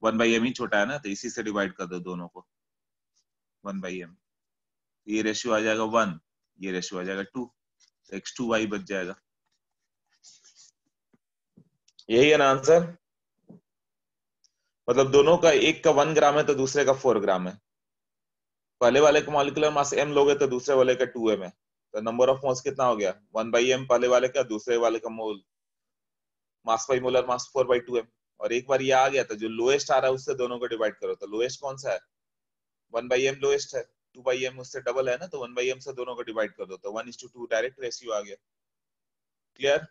1/m ही छोटा है ना, तो इसी से डिवाइड कर दो दोनों को 1/m। ये रेशियो आ जाएगा 1, ये रेशियो आ जाएगा 2, तो x2y बच जाएगा। यही है ना आंसर। मतलब दोनों का, एक का 1 ग्राम है तो दूसरे का 4 ग्राम है। पहले वाले का मॉलिक्यूलर मास m लोगे तो दूसरे वाले का 2m है, तो नंबर ऑफ मोल्स कितना हो गया 1/m पहले वाले का, दूसरे वाले का मोल मास बाई मोलर मास 4/2m। और एक बार ये आ गया तो जो लोएस्ट आ रहा है उससे दोनों को डिवाइड करो, तो लोएस्ट कौन सा है 1/m लोएस्ट है, 2/m उससे डबल है ना, तो 1/m से दोनों को डिवाइड कर दो, तो 1:2 डायरेक्ट रेशियो आ गया। Clear.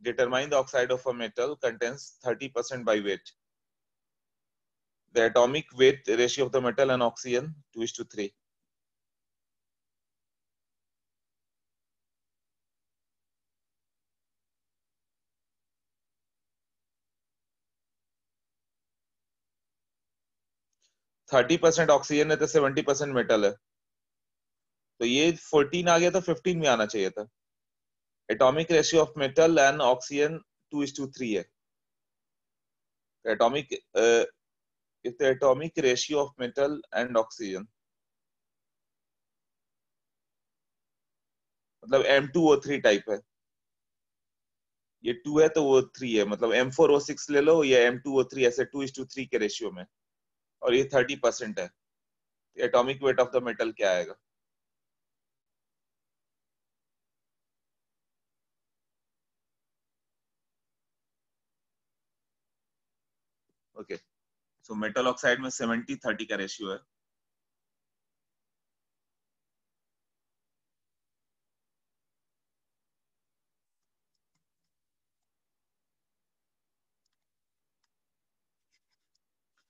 Determine the oxide of a metal contains 30% by weight. The atomic weight ratio of the metal and oxygen 2:3. Thirty percent oxygen है तो 70% मेटल है, तो ये 14 आ गया तो 15 में आना चाहिए था। Atomic ratio of metal and oxygen 2:3 है। Atomic if the atomic ratio of metal and oxygen मतलब M2O3 टाइप है, ये 2 है तो वो 3 है, मतलब M4O6 ले लो या M2O3, ऐसे 2:3 के रेशियो में, और ये 30% है। Atomic weight of the metal क्या आएगा। ओके सो मेटल ऑक्साइड में 70-30 का रेशियो है।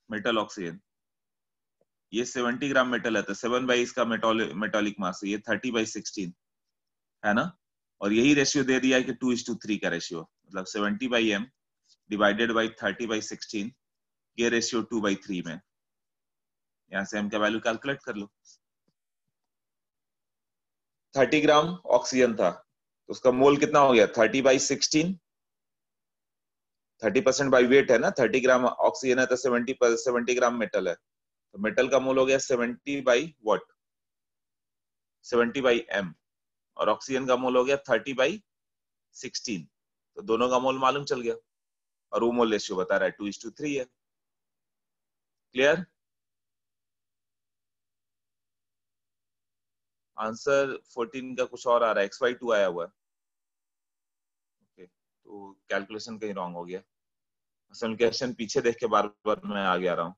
मेटल ऑक्सीजन ये 70 ग्राम मेटल है तो 7 इसका मेटालिक मास है, ये 30/16 है ना। और यही रेशियो दे दिया है कि 2:3 का रेशियो, मतलब 70/m डिवाइडेड बाई 30/16, ये रेशियो 2/3 में। यहाँ से m का वैल्यू कैलकुलेट कर लो। 30 ग्राम ऑक्सीजन था तो उसका मोल कितना हो गया 30/16, 30% बाई वेट है ना, 30 ग्राम ऑक्सीजन है तो 70 ग्राम मेटल है, तो मेटल का मोल हो गया 70/m, और ऑक्सीजन का मोल हो गया 30/16, तो दोनों का मोल मालूम चल गया, और वो मोल रेशियो बता रहा है 2:3 है। क्लियर। आंसर 14 का कुछ और आ रहा है, XY2 आया हुआ है। ओके तो कैलकुलेशन कहीं रॉन्ग हो गया, असल क्वेश्चन पीछे देख के बार बार मैं आगे आ रहा हूँ,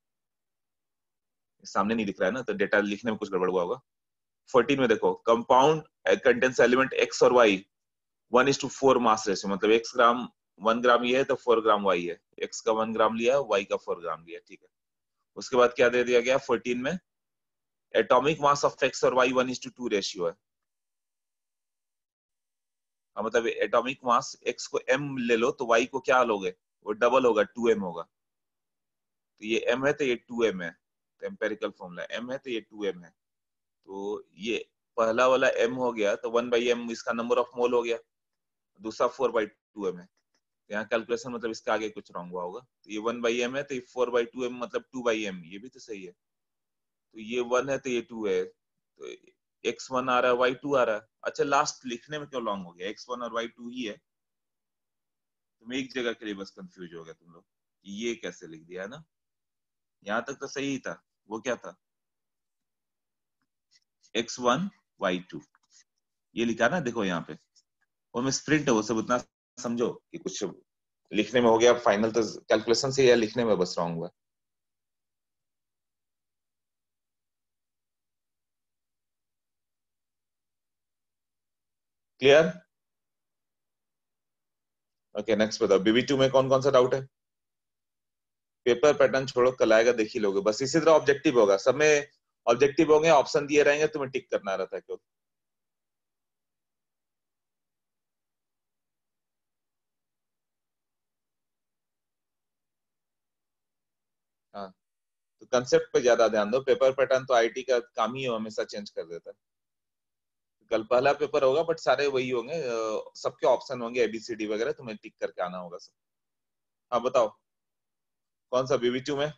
सामने नहीं दिख रहा है ना, तो डेटा लिखने में कुछ गड़बड़ हुआ होगा। 14 में देखो कंपाउंड कंटेन्स एलिमेंट x और y 1:4 मास रेशियो, मतलब x ग्राम 1 ग्राम ये है तो 4 ग्राम y है, x का 1 ग्राम लिया y का 4 ग्राम लिया, ठीक है। उसके बाद क्या दे दिया गया 14 में, एटॉमिक मास ऑफ x और y 1:2 रेशियो है। मतलब एटॉमिक मास x को m ले लो तो y को क्या लोगे, वो डबल होगा 2m होगा, तो ये m है तो ये 2m है, तो एम्पेरिकल फॉर्मूला m है तो ये 2m है, तो ये पहला वाला m हो गया तो 1/m इसका नंबर ऑफ मोल हो गया, दूसरा 4/2m है। यहाँ कैलकुलेशन मतलब इसका आगे कुछ रॉन्ग हुआ होगा, तो ये 1/m है तो ये 4/2m मतलब 2/m, ये भी तो सही है, तो ये 1 है तो ये 2 है, तो x1 आ रहा है, y2 आ रहा है। अच्छा लास्ट लिखने में क्यों लॉन्ग हो गया? x1 और y2 ही है, तुम एक जगह के लिए बस कंफ्यूज हो गया तुम लोग, ये कैसे लिख दिया है ना। यहाँ तक तो सही ही था। वो क्या था? x1 y2 ये लिखा ना, देखो यहाँ पे। वो में स्प्रिंट है, वो सब उतना समझो कि कुछ लिखने में हो गया फाइनल, तो कैलकुलेशन से या लिखने में बस रॉन्ग हुआ। क्लियर? ओके नेक्स्ट बताओ, बीबी2 में कौन कौन सा डाउट है? पेपर पैटर्न छोड़ो, कल आएगा देख ही लोगे। बस इसी तरह ऑब्जेक्टिव होगा, सब में ऑब्जेक्टिव होंगे, ऑप्शन दिए रहेंगे, तुम्हें टिक करना रहता है क्यों। हाँ, तो कंसेप्ट पे ज्यादा ध्यान दो। पेपर पैटर्न तो आईटी का काम ही हमेशा चेंज कर देता है। कल पहला पेपर होगा बट सारे वही होंगे, सबके ऑप्शन होंगे एबीसीडी वगैरह, तुम्हें टिक करके आना होगा सब। हाँ बताओ, कौन सा बीबी2 में?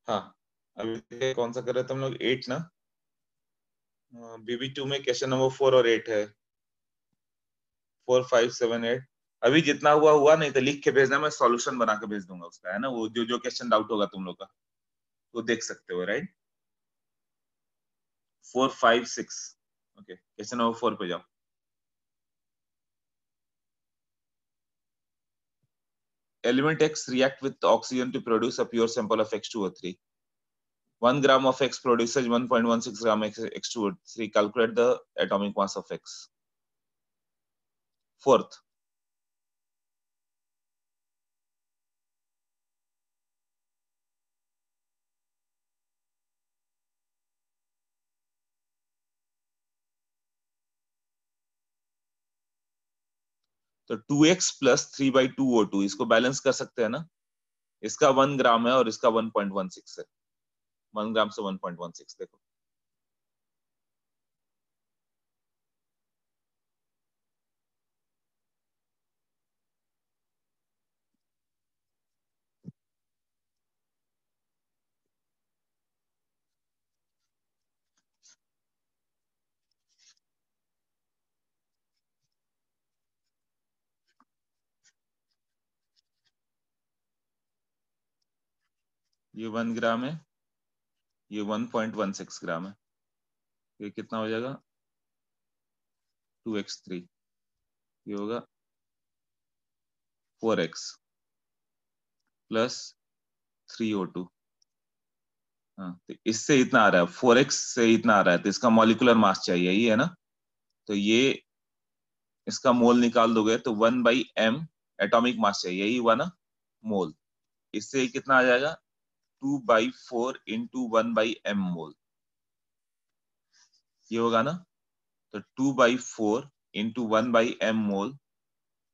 हाँ, अभी देखिए कौन सा कर रहे थे हम लोग, 8 ना। बीबी2 में क्वेश्चन नंबर 4 और 8 है। 4, 5, 7, 8। अभी जितना हुआ हुआ, नहीं तो लिख के भेजना, मैं सॉल्यूशन बना के भेज दूंगा उसका, है ना। वो जो जो क्वेश्चन डाउट होगा तुम लोग का, वो देख सकते हो, राइट। 4, 5, 6। ओके, क्वेश्चन नंबर 4 पे जाओ। Element X react with oxygen to produce a pure sample of X2O3. 1 gram of X produces 1.16 gram X2O3. Calculate the atomic mass of X. Fourth, तो 2x प्लस 3/2O2 इसको balance कर सकते हैं ना। इसका 1 gram है और इसका 1.16 है। 1 ग्राम से 1.16 देखो। ये 1 ग्राम है, ये 1.16 ग्राम है, ये कितना हो जाएगा 2x3, ये होगा 4x प्लस 3O2। हाँ, तो इससे इतना आ रहा है, 4x से इतना आ रहा है, तो इसका मॉलिक्यूलर मास चाहिए, ये है ना। तो ये इसका मोल निकाल दोगे तो 1/m एटॉमिक मास चाहिए, यही हुआ ना मोल। इससे कितना आ जाएगा 2/4 इंटू 1/m मोल, ये होगा ना। तो 2/4 इंटू 1/m मोल,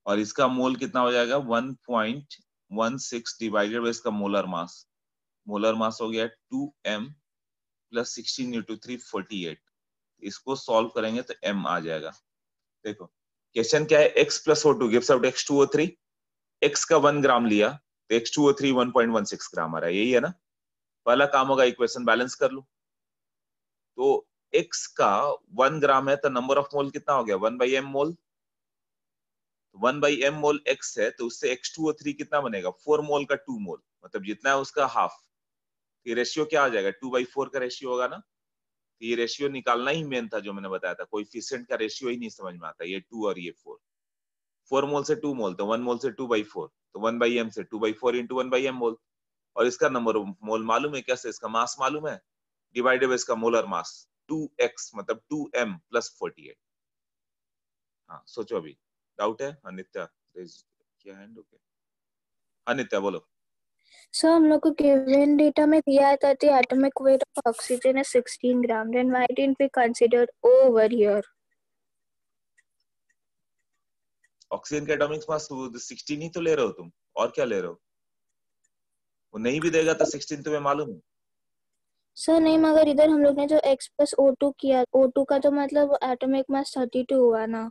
और इसका मोल कितना हो जाएगा 1.16 डिवाइडेड बाई इसका मोलर मास। मोलर मास हो गया 2m प्लस 16 इंटू 3 48। इसको सॉल्व करेंगे तो m आ जाएगा। देखो क्वेश्चन क्या है, x plus O2 gives out H2O3। x का 1 ग्राम लिया तो H2O3 1.16 ग्राम आ रहा है, यही है ना। पहला काम होगा इक्वेशन बैलेंस कर लो। तो x का 1 ग्राम है तो नंबर ऑफ मोल कितना हो गया 1/m मोल। 1/m मोल x है तो उससे H2O3 कितना बनेगा 4 मोल का 2 मोल, मतलब जितना है उसका हाफ। ये रेशियो क्या आ जाएगा 2/4 का रेशियो होगा ना। तो ये रेशियो निकालना ही मेन था जो मैंने बताया था, कोएफिशिएंट का रेशियो ही नहीं समझ में आता, ये 2 और ये 4 मोल से 2 मोल तो 1 मोल से 2/4, तो 1/m से 2/4 इंटू 1/m मोल। और इसका नंबर मोल मालूम है कैसे, इसका मास मालूम है, डिवाइडेड बाय इसका मोलर मास 2x मतलब 2m प्लस 48। हाँ सोचो अभी डाउट है। हाँ नित्या रेज किया हैंड, ओके। हाँ नित्या बोलो। सो हम लोग को गिवन डेटा में दिया है that the atomic weight of oxygen is 16 gram. Then why didn't we consider O over here? Oxygen के एटॉमिक मास 16 ही तो ले रहे हो तुम, और क्या ले रहे हो। वो नहीं भी देगा तो 16 तुम्हें मालूम है। सर नहीं, मगर इधर हम लोग ने जो X plus O2 किया, O2 का तो मतलब एटॉमिक मास 32 हुआ ना।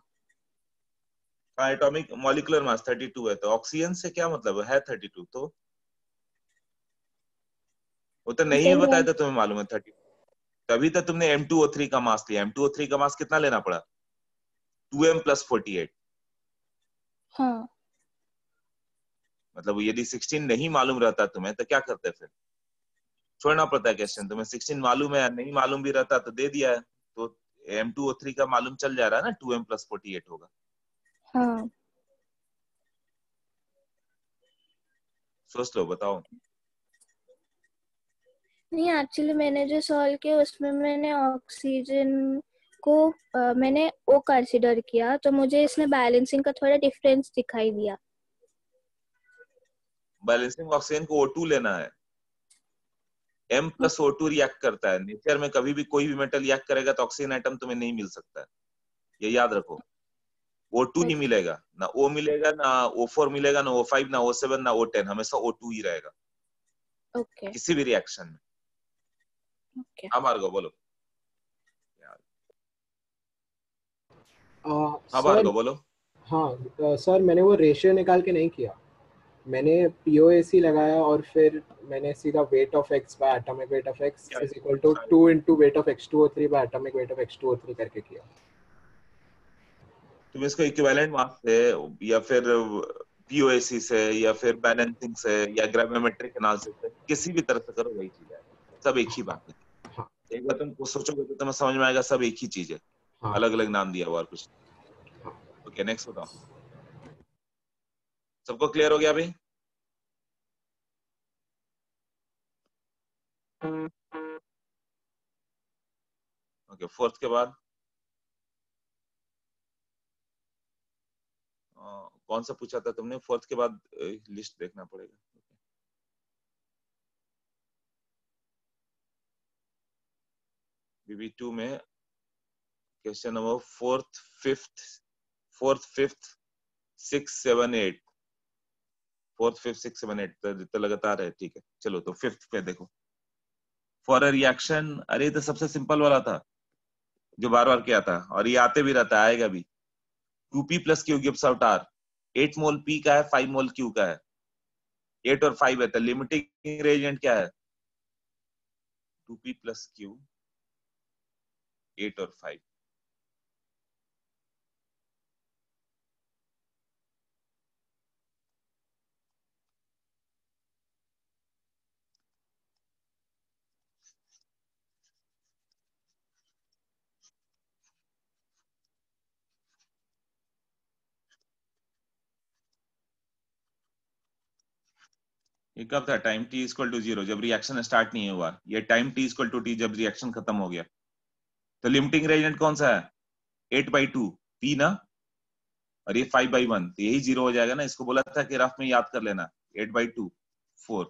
हाँ एटॉमिक मॉलिक्यूलर मास 32 है, तो ऑक्सीजन से क्या मतलब है 32, तो वो तो नहीं भी Then बताया why? था तुम्हें मालूम है 30। तभी तो तुमने M2O3 का मास लिया, M2O3 का मास कितना लेना पड़ा 2m प्लस 48। हाँ मतलब यदि 16 नहीं मालूम रहता तुम्हें तो क्या करते फिर, छोड़ना पड़ता है क्वेश्चन। तुम्हें 16 मालूम है, नहीं मालूम भी रहता तो दे दिया है, तो M2O3 का मालूम चल जा रहा है ना 2m प्लस 48 होगा। हाँ। सोच लो बताओ। नहीं, एक्चुअली मैंने जो सॉल्व किया उसमें मैंने ऑक्सीजन को मैंने ओ कंसिडर किया, तो मुझे इसमें बैलेंसिंग का थोड़ा डिफरेंस दिखाई दिया। बैलेंसिंग ऑक्सीजन को O2 लेना है, M प्लस O2 रिएक्ट करता है। नेचर में कभी भी कोई भी मेटल रिएक्ट करेगा तो ऑक्सीजन एटम तुम्हें नहीं मिल सकता है, ये याद रखो। O2 ही मिलेगा, ना O मिलेगा, ना O4 मिलेगा, ना O5, ना O7, ना O10, हमेशा O2 ही रहेगा ओके किसी भी रिएक्शन में। ओके। हाँ भार्गव बोलो। हाँ सर भार्गव बोलो। हाँ सर मैंने वो रेशियो निकाल के नहीं किया। मैंने POAC लगाया और फिर मैंने सीधा weight of X by atomic weight of X क्या is equal to 2 into weight of H2O3 by atomic weight of H2O3 करके किया। तुम इसको इक्विवेलेंट मास से या फिर पीओएसी से या फिर बैलेंसिंग से या ग्रेविमेट्रिक एनालिसिस से किसी भी तरह से करो वही चीज है, सब एक ही बात है। हाँ एक बार तुम सोचोगे तो तुम्हें समझ में आएगा सब एक ही चीज है, हाँ अलग अलग नाम दिया हुआ और कुछ। हाँ। ओके नेक्स्ट बताओ। सबको क्लियर हो गया भाई। ओके फोर्थ के बाद कौन सा पूछा था तुमने, फोर्थ के बाद लिस्ट देखना पड़ेगा। BB2 में question number fourth fifth 6 7 8, fourth fifth 6 7 8 तो लगातार है, ठीक है। चलो तो फिफ्थ पे देखो, फॉर अ रिएक्शन, अरे ये तो सबसे सिंपल वाला था जो बार बार किया था और ये आते भी रहता है, आएगा भी। 2p plus Q gives out R, 8 मोल p का है, 5 मोल q का है, 8 और 5 है तो लिमिटिंग रेजिएंट क्या है 2p प्लस q 8 और 5। ये कब था? टाइम t इक्वल टू 0, जब रिएक्शन स्टार्ट नहीं हुआ। ये time t equal to t, जब रिएक्शन खत्म हो गया। तो लिमिटिंग रेजिडेंट कौन सा है? 8/2 p ना, और ये 5/1, तो यही 0 हो जाएगा ना। इसको बोला था कि रफ में याद कर लेना, 8/2 4,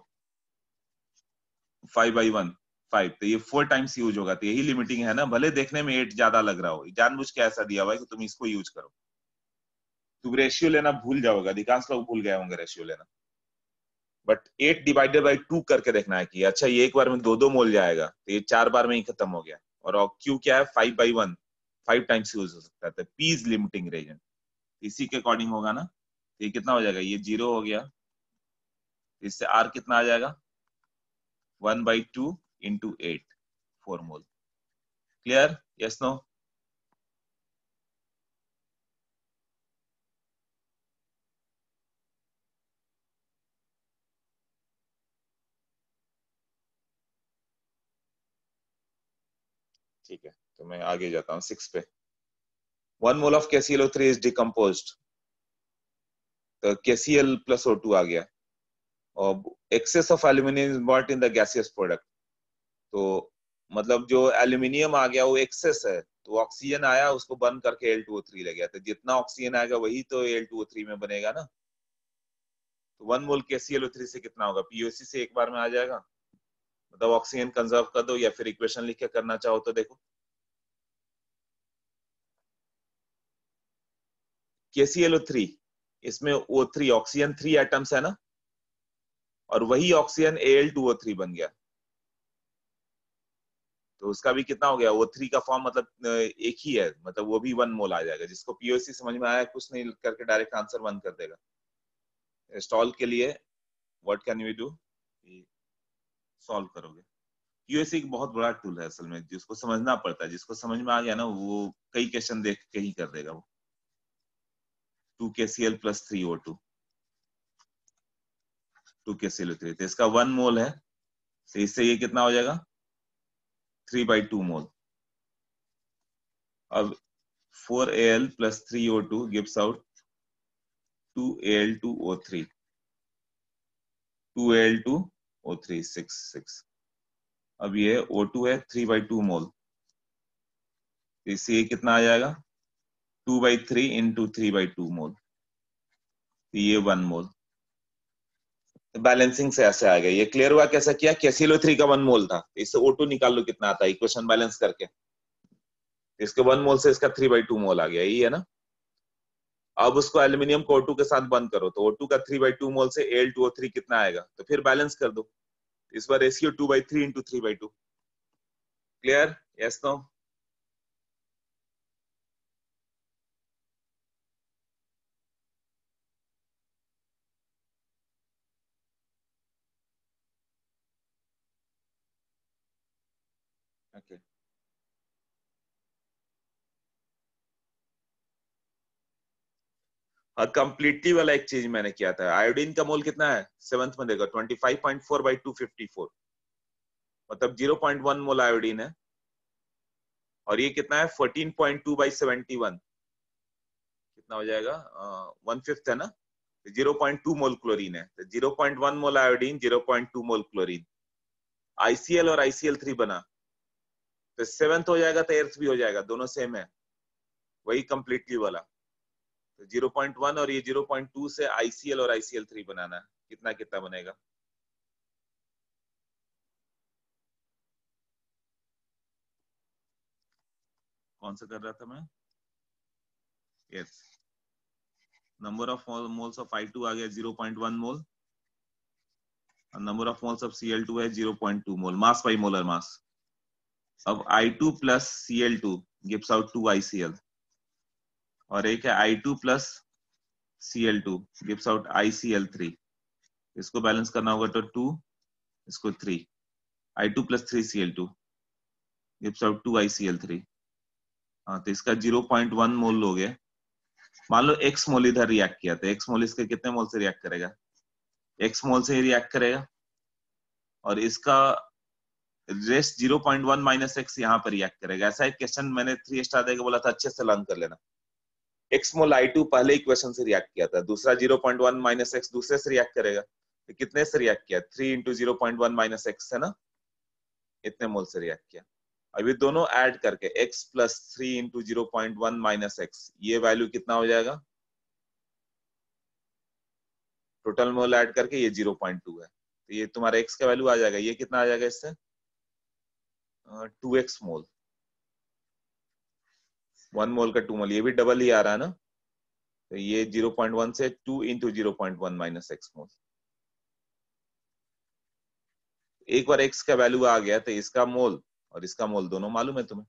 5/1 5, तो ये 4 टाइम्स यूज होगा। तो यही लिमिटिंग है ना, भले देखने में 8 ज्यादा लग रहा हो, जानबूझ के ऐसा दिया हुआ है कि तुम इसको यूज करो। तुम रेशियो लेना भूल जाओगे, अधिकांश लोग भूल गए होंगे रेशियो लेना। बट 8 डिवाइडेड बाई 2 करके देखना है कि अच्छा ये एक बार में 2 मोल जाएगा, तो ये 4 बार में ही खत्म हो गया। और क्यू क्या है? 5/1, 5 टाइम्स यूज हो सकता है। तो पी इज लिमिटिंग रेजिडेंट, इसी के अकॉर्डिंग होगा ना। तो ये कितना हो जाएगा? ये 0 हो गया। इससे आर कितना आ जाएगा? 1/2 into 8, 4 mole. Clear? Yes no? ठीक है, तो मैं आगे जाता हूँ 6 पे। 1 mole of KClO3 is decomposed, तो KCl प्लस O2 आ गया। और excess of aluminium is bond in the gaseous product, तो मतलब जो एल्यूमिनियम आ गया वो एक्सेस है, तो ऑक्सीजन आया, उसको बर्न करके Al2O3 ले गया। तो जितना ऑक्सीजन आएगा वही तो Al2O3 में बनेगा ना। तो 1 मोल KClO3 से कितना होगा? POC से एक बार में आ जाएगा। मतलब ऑक्सीजन कंजर्व कर दो, या फिर इक्वेशन लिख के करना चाहो तो देखो। KClO3, इसमें O3 ऑक्सीजन 3 एटम्स है ना, और वही ऑक्सीजन Al2O3 बन गया। तो उसका भी कितना हो गया? O3 का फॉर्म मतलब एक ही है, मतलब वो भी 1 मोल आ जाएगा। जिसको POC समझ में आया, कुछ नहीं करके डायरेक्ट आंसर 1 कर देगा। स्टॉल के लिए what can we do, solve करोगे। POC एक बहुत बड़ा टूल है असल में, जिसको समझना पड़ता है। जिसको समझ में आ गया ना, वो कई क्वेश्चन देख के ही कर देगा वो। 2KCl प्लस 3O2, 2KCl3, तो इसका 1 मोल है, तो इससे ये कितना हो जाएगा? 3/2 मोल। अब 4Al plus 3O2 gives out 2Al2O3, 2Al2O3 6. अब ये O2 है 3/2 मोल, तो इससे ये कितना आ जाएगा? 2/3 इंटू 3/2 मोल, तो ये 1 मोल। बैलेंसिंग से ऐसे आ गया। ये क्लियर हुआ कैसा किया? KClO3 का 1 मोल था, इससे O2 निकाल लो कितना आता है, इक्वेशन बैलेंस करके। इसके 1 मोल से इसका 3/2 मोल आ गया, यही है ना। अब उसको एल्यूमिनियम को O2 के साथ बंद करो, तो O2 का 3/2 मोल से Al2O3 कितना आएगा, तो फिर बैलेंस कर दो। इस बार ratio 2/3 into 3/2। Clear? Yes no? Okay. हाँ, कंप्लीटली वाला एक चीज मैंने किया था। आयोडीन का मोल कितना है 7th में? देखो 25.4/254, मतलब 0.1 मोल आयोडीन है। और ये कितना है 14.2/71, कितना हो जाएगा 1/5 है ना। 0.2 मोल क्लोरीन है, तो 0.1 मोल आयोडीन, 0.2 मोल क्लोरीन। ICl और ICl3 बना, तो 7th हो जाएगा तो 8th भी हो जाएगा, दोनों सेम है, वही कंप्लीटली वाला। तो 0.1 और ये 0.2 से ICl और ICl3 बनाना है, कितना कितना बनेगा। कौन सा कर रहा था मैं? Yes, number of moles of I2 आ गया 0.1 मोल, और number of moles of Cl2 है 0.2 मोल, मास बाई मोलर मास। अब I2 plus Cl2 gives out 2 ICl, और एक है I2 plus Cl2 gives out ICl3। इसको बैलेंस करना होगा तो 2, इसको 3, I2 plus 3Cl2 gives out 2 ICl3। हाँ, तो इसका 0.1 मोल हो गया। मान लो x मोल इधर रिएक्ट किया, तो x मोल इसके कितने मोल से रिएक्ट करेगा? x मोल से ही रिएक्ट करेगा, और इसका रेस्ट 0.1 माइनस x यहाँ पर रिएक्ट करेगा। ऐसा एक क्वेश्चन मैंने 3 स्टार देके बोला था, अच्छे से लर्न कर लेना। x मोल I2 पहले इक्वेशन से रिएक्ट किया था, दूसरा 0.1 माइनस x दूसरे से रिएक्ट करेगा। कितने से रिएक्ट किया? 3 इंटू 0.1 माइनस एक्स है ना, इतने मोल से रिएक्ट किया। अभी दोनों ऐड करके x plus 3 into 0.1 minus x, ये वैल्यू कितना हो जाएगा? टोटल मोल ऐड करके ये 0.2 है, तो ये तुम्हारा x का वैल्यू आ जाएगा। ये कितना आ जाएगा इससे? 2x मोल। 1 मोल का 2 मोल, ये भी डबल ही आ रहा है ना, तो ये 0.1 से 2 इंटू 0.1 माइनस एक्स मोल। एक बार x का वैल्यू आ गया तो इसका मोल और इसका मोल दोनों मालूम है तुम्हें।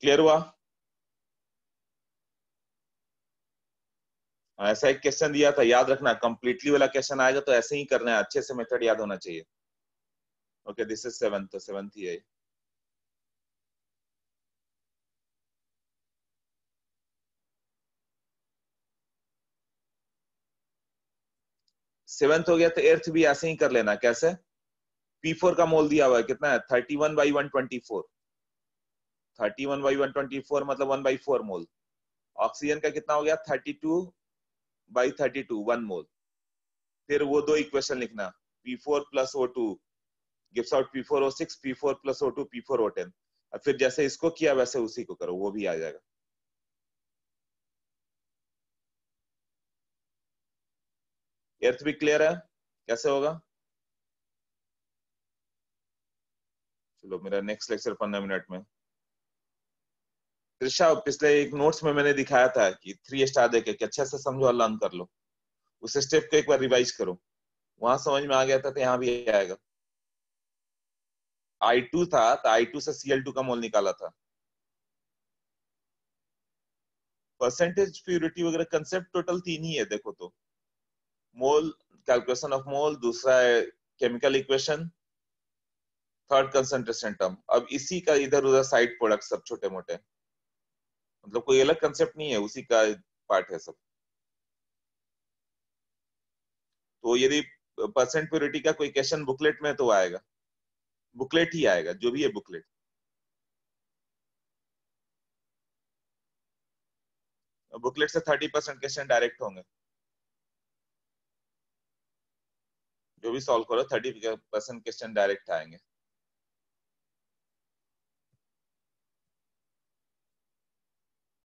क्लियर हुआ? ऐसा एक क्वेश्चन दिया था, याद रखना, कंप्लीटली वाला क्वेश्चन आएगा तो ऐसे ही करना है, अच्छे से मेथड याद होना चाहिए। ओके, दिस इज 7th, तो 7th ही है। 7th हो गया तो 8th भी ऐसे ही कर लेना। कैसे? P4 का मोल दिया हुआ है, कितना है? 31/124। 31/124 मतलब 1/4 मोल। ऑक्सीजन का कितना हो गया? 32/32, 1 मोल। फिर वो दो इक्वेशन लिखना, P4 plus O2 gives out P4O6, P4 plus O2 P4O10। और फिर जैसे इसको किया वैसे उसी को करो, वो भी आ जाएगा। एर्थ भी क्लियर है कैसे होगा? चलो, मेरा नेक्स्ट लेक्चर 15 मिनट में। त्रिशा, पिछले एक नोट्स में मैंने दिखाया था कि 3 स्टार देके कि अच्छे से समझो और लर्न कर लो, उस स्टेप को एक बार रिवाइज करो। वहां समझ में आ गया था तो यहाँ भी आएगा। I2 था तो I2 से Cl2 का मोल निकाला था। परसेंटेज प्यूरिटी वगैरह कंसेप्ट टोटल 3 ही है देखो तो। मोल, कैलकुलेशन ऑफ मोल, दूसरा है chemical equation, third concentration term. अब इसी का इधर उधर साइड प्रोडक्ट सब छोटे मोटे, मतलब कोई अलग कंसेप्ट नहीं है, उसी का पार्ट है सब। तो यदि परसेंट प्योरिटी का कोई क्वेश्चन बुकलेट में तो आएगा, बुकलेट ही आएगा, जो भी है बुकलेट। बुकलेट से 30% क्वेश्चन डायरेक्ट होंगे, जो भी सॉल्व करो 30% क्वेश्चन डायरेक्ट आएंगे।